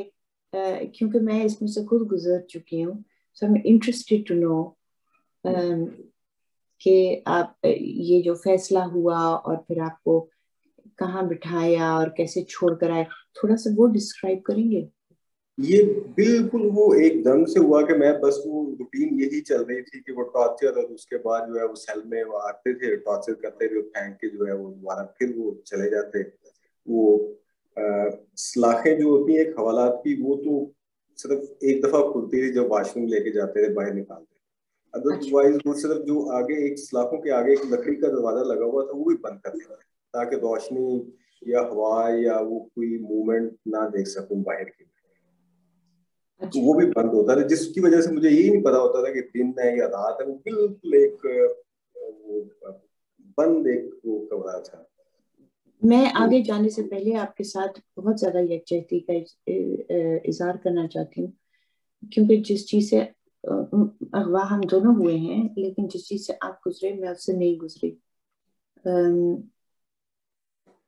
क्योंकि मैं इसमें से खुद गुजर चुकी हूँ, so I am interested to know कि आप ये जो फैसला हुआ और फिर आपको कहाँ बिठाया और कैसे छोड़ कर आए, थोड़ा सा वो डिस्क्राइब करेंगे? ये बिल्कुल वो एकदम से हुआ कि मैं बस वो रूटीन यही चल रही थी कि वो टॉर्चर, और उसके बाद जो है वो सेल में वो आते थे, टॉर्चर करते थे, फेंक के जो है वो दोबारा फिर वो चले जाते। वो सलाखें जो होती है एक हवालात की, वो तो सिर्फ एक दफा खुलती थी जब वॉशरूम लेके जाते थे, बाहर निकालते। अच्छा। अदरवाइज वो सिर्फ जो आगे एक सलाखों के आगे एक लकड़ी का दरवाजा लगा हुआ था, वो भी बंद कर देते थे, ताकि रोशनी या हवा या वो कोई मूवमेंट ना देख सकूं बाहर की। तो अच्छा। वो भी बंद होता था, जिसकी वजह से मुझे यही नहीं पता होता था कि दिन है या रात है। वो बिल्कुल एक वो बंद एक वो कमरा था। मैं तो आगे जाने से पहले आपके साथ बहुत ज्यादा यकजहती का इजहार करना चाहती हूँ, क्योंकि जिस चीज से अगवा हम दोनों हुए हैं, लेकिन जिस चीज से आप गुजरे मैं उससे नहीं गुजरी।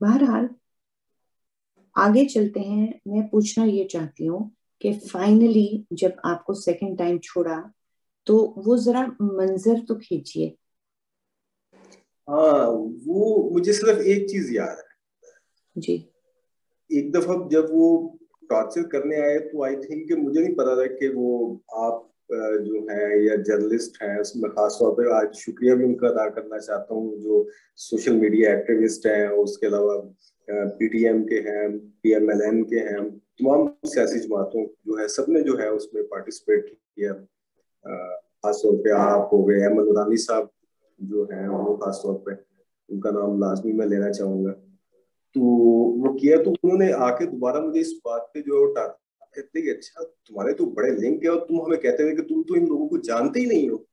बहरहाल आगे चलते हैं। मैं पूछना ये चाहती हूँ कि फाइनली जब आपको सेकंड टाइम छोड़ा तो वो जरा मंजर तो खींचिए। हाँ, वो मुझे सिर्फ एक चीज याद है। जी। एक दफा जब वो टॉर्चर करने आए तो आई थिंक कि मुझे नहीं पता था कि वो आप जो है या जर्नलिस्ट हैं। उसमें खास तौर पे आज शुक्रिया भी उनका अदा करना चाहता हूँ जो सोशल मीडिया एक्टिविस्ट हैं, और उसके अलावा पीटीएम के हैं, पीएमएलएन के हैं, तमाम सियासी जमातों जो है सबने जो है उसमें पार्टिसिपेट किया। खास तौर पे आप हो गए, अहमद नूरानी साहब जो हैं वो खास तौर पे उनका नाम लाजमी मैं लेना चाहूंगा। तो वो किया तो उन्होंने आके दोबारा मुझे इस बात पे जो है उठा, कहते कि अच्छा तुम्हारे तो बड़े लिंक है और तुम हमें कहते थे कि तुम तो इन लोगों को जानते ही नहीं हो।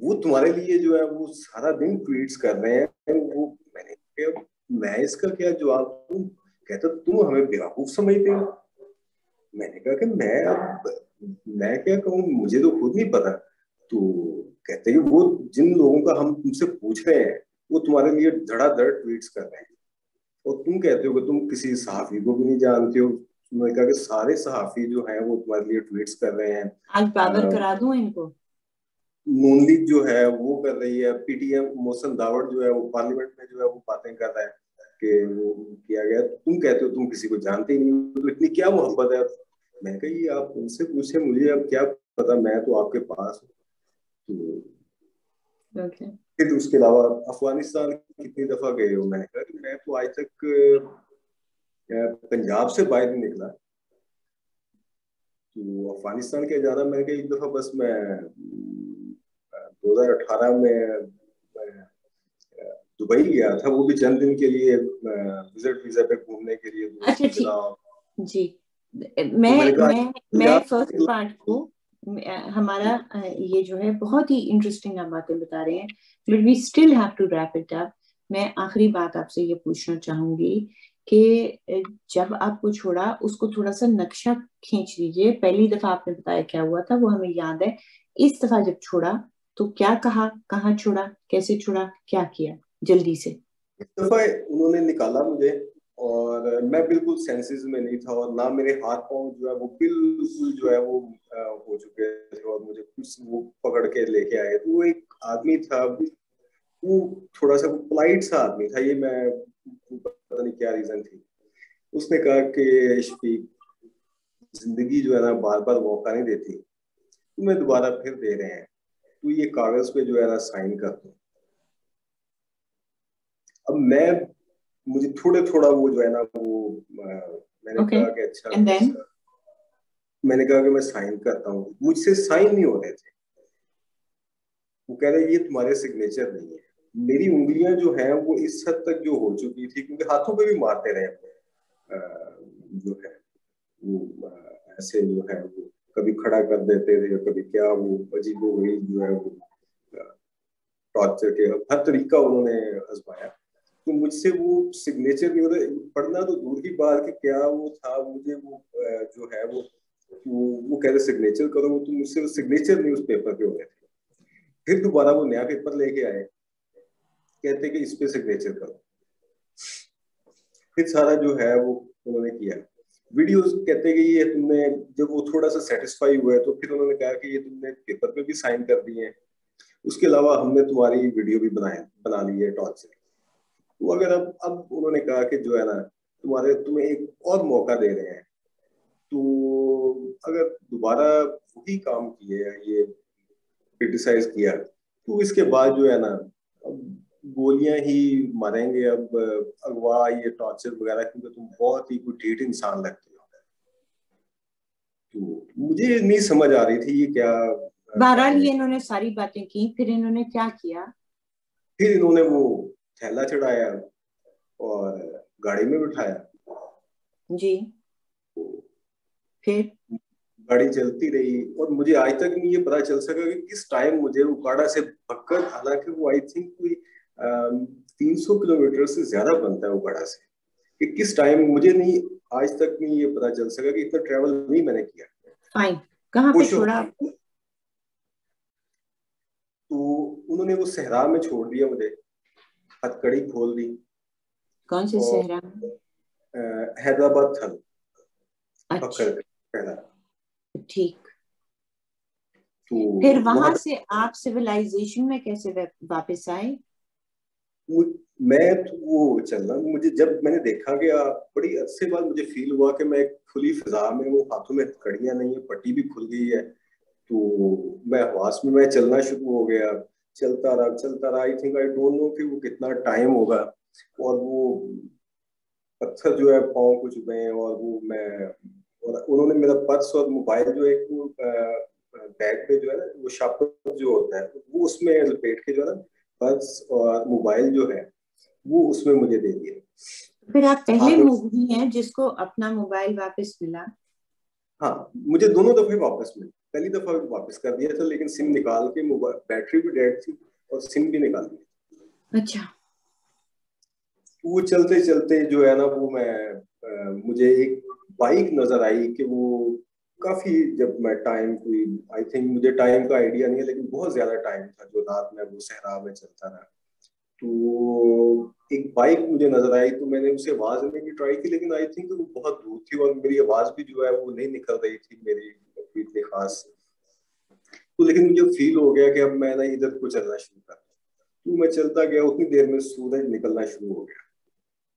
वो तुम्हारे लिए जो है वो सारा दिन ट्वीट्स कर रहे हैं। वो मैंने कहा मैं इसका क्या जवाब दूं? कहता तुम हमें बेवकूफ समझते हो। मैंने कहा कि मैं क्या कहूँ, मुझे तो खुद नहीं पता। तो कहते कि वो जिन लोगों का हम तुमसे पूछ रहे हैं वो तुम्हारे लिए धड़ाधड़ ट्वीट्स कर रहे हैं, और तुम कहते हो कि तुम किसी सहाफी को भी नहीं जानते हो। मैंने कहा कि सारे सहाफी जो हैं वो तुम्हारे लिए ट्वीट्स कर रहे हैं। आज बाबर करा दूं इनको। नून लीग जो है वो कर रही है, पीटीएम मोहसन दावड़ जो है वो पार्लियामेंट में जो है वो बातें कर रहा है कि वो किया गया। तुम कहते हो तुम किसी को जानते ही नहीं हो, तो इतनी क्या मोहब्बत है? मैं कही ये आप उनसे पूछे, मुझे अब क्या पता, मैं तो आपके पास हूँ। तो ओके। फिर उसके अलावा अफगानिस्तान कितनी दफा गए हो? मैंने कहा कि मैं तो आज तक पंजाब से बाहर नहीं निकला। तो अफगानिस्तान के जाना, मैंने कहा एक दफा बस मैं 2018 में दुबई गया था, वो भी चंद दिन के लिए विजिट वीजा पे घूमने के लिए, अच्छा दोस्तों के ठीक। साथ। जी। तो मैं मैंने कहा मैं मैं पंजाब फर्स्ट पार्ट को हमारा ये जो है बहुत ही इंटरेस्टिंग आप बातें बता रहे हैं, but we still have to wrap it up. मैं आखिरी बात आपसे ये पूछना चाहूंगी कि जब आपको छोड़ा उसको थोड़ा सा नक्शा खींच लीजिए। पहली दफा आपने बताया क्या हुआ था वो हमें याद है। इस दफा जब छोड़ा तो क्या कहा, कहाँ छोड़ा, कैसे छोड़ा, क्या किया, जल्दी से। इस दफा उन्होंने निकाला मुझे, और मैं बिल्कुल सेंसेस में नहीं था, और ना मेरे हाथ पांव जो है वो बिल्कुल जो है वो हो चुके थे, और मुझे कुछ वो पकड़ के लेके आए। तो वो एक आदमी था, वो थोड़ा सा पोलाइट सा आदमी था। ये मैं पता नहीं क्या रीजन थी। उसने कहा कि शफीक, जिंदगी जो है ना बार बार मौका नहीं देती, तुम्हें दोबारा फिर दे रहे हैं, तू ये कागज पे जो है ना साइन कर दो। अब मैं, मुझे थोड़े थोड़ा वो जो है ना वो मैंने ओके। कहा कि अच्छा, एंड देन। मैंने कहा कि मैं साइन करता हूँ। मुझसे साइन नहीं हो रहे थे। वो कह रहे ये तुम्हारे सिग्नेचर नहीं है। मेरी उंगलियां जो हैं वो इस हद तक जो हो चुकी थी, क्योंकि हाथों पे भी मारते रहे जो है वो ऐसे जो है वो कभी खड़ा कर देते थे, कभी क्या, वो अजीबो गरीब जो है वो टॉर्चर के हर तरीका उन्होंने आजमाया। तो मुझसे वो सिग्नेचर नहीं होता। पढ़ना तो दूर की बात कि क्या वो था, मुझे वो जो है वो कह रहे सिग्नेचर करो, वो तो मुझसे वो सिग्नेचर नहीं उस पेपर पे हो रहे थे। फिर दोबारा वो नया पेपर लेके आए, कहते कि इस पे सिग्नेचर करो। फिर सारा जो है वो उन्होंने किया। वीडियोस कहते कि ये तुमने, जब वो थोड़ा सा सेटिस्फाई हुआ तो फिर उन्होंने कहा कि ये तुमने पेपर पे भी साइन कर दिए हैं, उसके अलावा हमने तुम्हारी वीडियो भी बना ली है टॉर्च से। तो अगर अब उन्होंने कहा कि जो है ना तुम्हें एक और मौका दे रहे हैं, तो अगर दोबारा वही काम किए, ये क्रिटिसाइज किया, तो इसके बाद जो है ना अब गोलियां ही मारेंगे। अब अगवा, ये टॉर्चर वगैरह, क्योंकि तुम बहुत ही कोई ढीठ इंसान लगते हो। तो मुझे नहीं समझ आ रही थी ये क्या कर बहरहाल रहे ये हैं। इन्होंने सारी बातें की, फिर इन्होंने क्या किया। फिर इन्होंने वो थैला चढ़ाया और गाड़ी में बिठाया। जी। तो फिर। गाड़ी चलती रही, और मुझे आज तक नहीं ये पता चल सका कि किस टाइम मुझे उकाड़ा से भक्कर, हालांकि वो आई थिंक कोई 300 किलोमीटर से ज्यादा बनता है उकाड़ा से, कि किस टाइम मुझे नहीं, आज तक नहीं ये पता चल सका कि इतना ट्रेवल नहीं मैंने किया। फाइन। कहाँ पे खुश हो छोड़ा आपको। तो उन्होंने वो सहरा में छोड़ दिया मुझे, हथकड़ी खोल दी, कौन से और सहरा में। हैदराबाद थल पकड़ अच्छा। कर। पहला। ठीक। तो फिर वहां से आप सिविलाइजेशन में कैसे वापस आए? मैं तो वो चल रहा, मुझे जब मैंने देखा कि बड़ी अच्छे बाद मुझे फील हुआ कि मैं खुली फिजा में हूँ, हाथों में कड़ियां नहीं है, पट्टी भी खुल गई है, तो मैं हवास में मैं चलना शुरू हो गया। चलता रहा, I think, I don't know कि वो कितना टाइम होगा, और वो पत्थर जो है पाँव को चुभे हैं, और वो मैं, और उन्होंने मेरा पर्स और मोबाइल जो है वो बैग पे जो है ना, वो शापर जो होता है वो उसमें लपेट के जो है ना, पर्स और मोबाइल जो है वो उसमें मुझे दे दिया। फिर आप पहले हाथ में, मूवी हैं जिसको अपना मोबाइल वापस मिला? हाँ, मुझे दोनों दफे वापस मिली। पहली दफा वापस कर दिया था, लेकिन सिम निकाल के, मोबाइल बैटरी भी डेड थी और सिम भी निकाल दी। अच्छा। वो चलते चलते जो है ना, वो मैं मुझे एक बाइक नजर आई कि वो काफी, जब मैं टाइम कोई, आई थिंक मुझे टाइम का आइडिया नहीं है, लेकिन बहुत ज्यादा टाइम था जो रात में वो सहरा में चलता रहा। तो एक बाइक मुझे नजर आई, तो मैंने उसे आवाज देने की ट्राई की, लेकिन आई थिंक वो बहुत दूर थी और मेरी आवाज भी जो है वो नहीं निकल रही थी मेरी कोई इतनी खास। तो लेकिन मुझे फील हो गया कि अब मैं ना इधर को चलना शुरू कर। तो मैं चलता गया, उतनी देर में सूरज निकलना शुरू हो गया।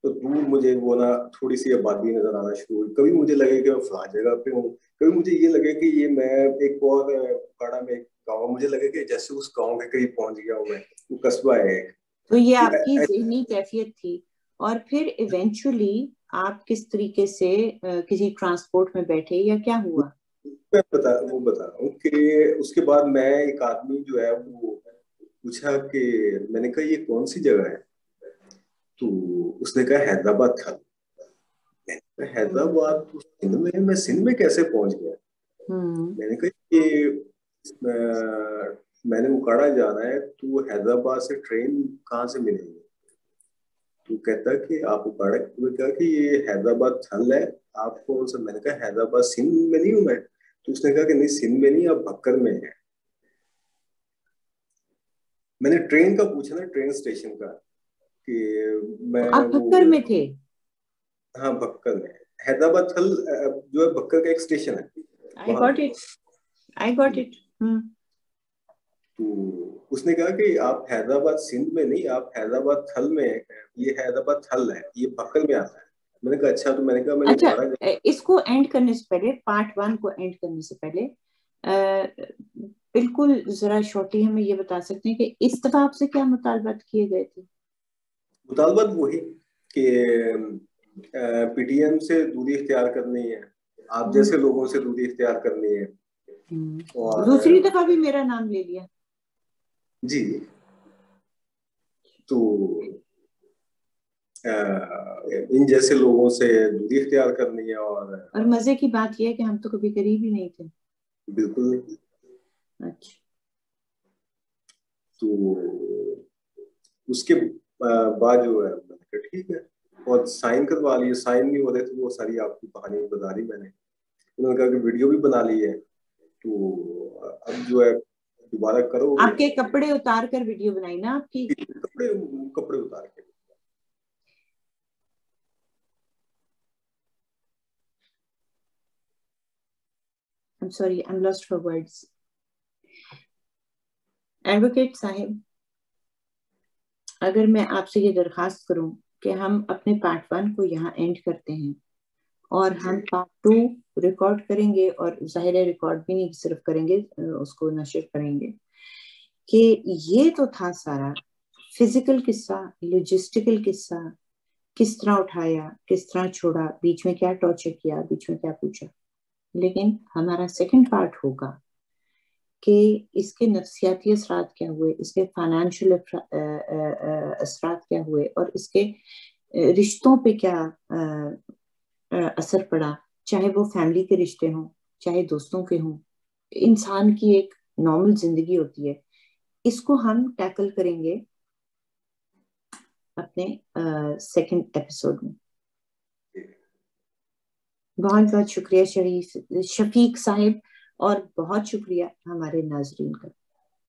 तो दूर मुझे वो ना थोड़ी सी आबादी नजर आना शुरू हुई। कभी मुझे लगे कि मैं फला जगह पे हूँ, कभी मुझे ये लगे कि ये मैं एक और बड़ा में एक गाँव, मुझे लगे कि जैसे उस गाँव के करीब पहुंच गया हूँ मैं, वो कस्बा है एक। तो ये तो आपकी ज़हनी कैफियत थी। और फिर इवेंचुअली आप किस तरीके से किसी ट्रांसपोर्ट में बैठे या क्या हुआ? वो बता रहा हूँ कि उसके बाद मैं, एक आदमी जो है वो पूछा कि, मैंने कहा ये कौन सी जगह है? तो उसने कहा हैदराबाद था। हम्म। हैदराबाद तो सिंध में है, मैं सिंध में कैसे पहुंच गया? हम्म। मैंने कहा ये मैंने उकाड़ा जाना है, तो हैदराबाद से ट्रेन कहाँ से मिलेगी? तो कहता कि आप उकाड़ा, तो कहा कि ये हैदराबाद थल है, आप कौन सा? मैंने कहा हैदराबाद सिंध में नहीं हूँ मैं। तो उसने कहा कि नहीं, सिंध में नहीं, आप भक्कर में है। मैंने ट्रेन का पूछा ना, ट्रेन स्टेशन का, कि तो मैं आप वो, भक्कर में थे? हाँ भक्कर में। हैदराबाद थल जो है भक्कर का एक स्टेशन है आई वहां गॉट पे। It. I got it. Hmm. तो उसने कहा कि आप हैदराबाद सिंध में नहीं, आप हैदराबाद थल में है, ये हैदराबाद थल है, ये भक्कर में आता है। मैंने कहा अच्छा। तो मैंने कहा मैंने अच्छा, उकाड़ा। इसको एंड करने से पहले, पार्ट वन को एंड करने से पहले बिल्कुल जरा शॉर्टली हमें ये बता सकते हैं कि इस दफा आपसे क्या मुतालबात किए गए थे? मुतालबत वही कि पीटीएम से दूरी इख्तियार करनी है, आप हम्म। जैसे लोगों से दूरी इख्तियार करनी है, और दूसरी दफा भी मेरा नाम ले लिया? जी। तो इन जैसे लोगों से दूरी इख्तियार करनी है, और और मजे की बात यह है कि हम तो कभी करीब ही नहीं थे। बिल्कुल नहीं। अच्छा। तो उसके बाद जो है, मैंने कहा ठीक है, और साइन करवा लिए। साइन नहीं हो रहे थे, वो सारी आपकी कहानी बता दी मैंने। उन्होंने कहा कि वीडियो भी बना ली है, तो अब जो है दोबारा करोगे? आपके कपड़े उतार कर वीडियो बनाई ना आपकी? कपड़े कपड़े उतार के। I'm sorry, I'm lost for words. Advocate Sahib, अगर मैं आपसे ये दरखास्त करूं कि हम अपने पार्ट वन को यहाँ एंड करते हैं और हम पार्ट टू रिकॉर्ड करेंगे, और जाहिर है रिकॉर्ड भी नहीं सिर्फ करेंगे, उसको नशर करेंगे, कि ये तो था सारा फिजिकल किस्सा, लॉजिस्टिकल किस्सा, किस तरह उठाया, किस तरह छोड़ा, बीच में क्या टॉर्चर किया, बीच में क्या पूछा। लेकिन हमारा सेकंड पार्ट होगा कि इसके नफ्सियाती असरात क्या हुए, इसके फाइनेंशियल असरात क्या हुए, और इसके रिश्तों पे क्या असर पड़ा, चाहे वो फैमिली के रिश्ते हों, चाहे दोस्तों के हों। इंसान की एक नॉर्मल जिंदगी होती है, इसको हम टैकल करेंगे अपने सेकंड एपिसोड में। बहुत बहुत शुक्रिया शरीफ शफीक साहिब, और बहुत शुक्रिया हमारे नाजरीन का।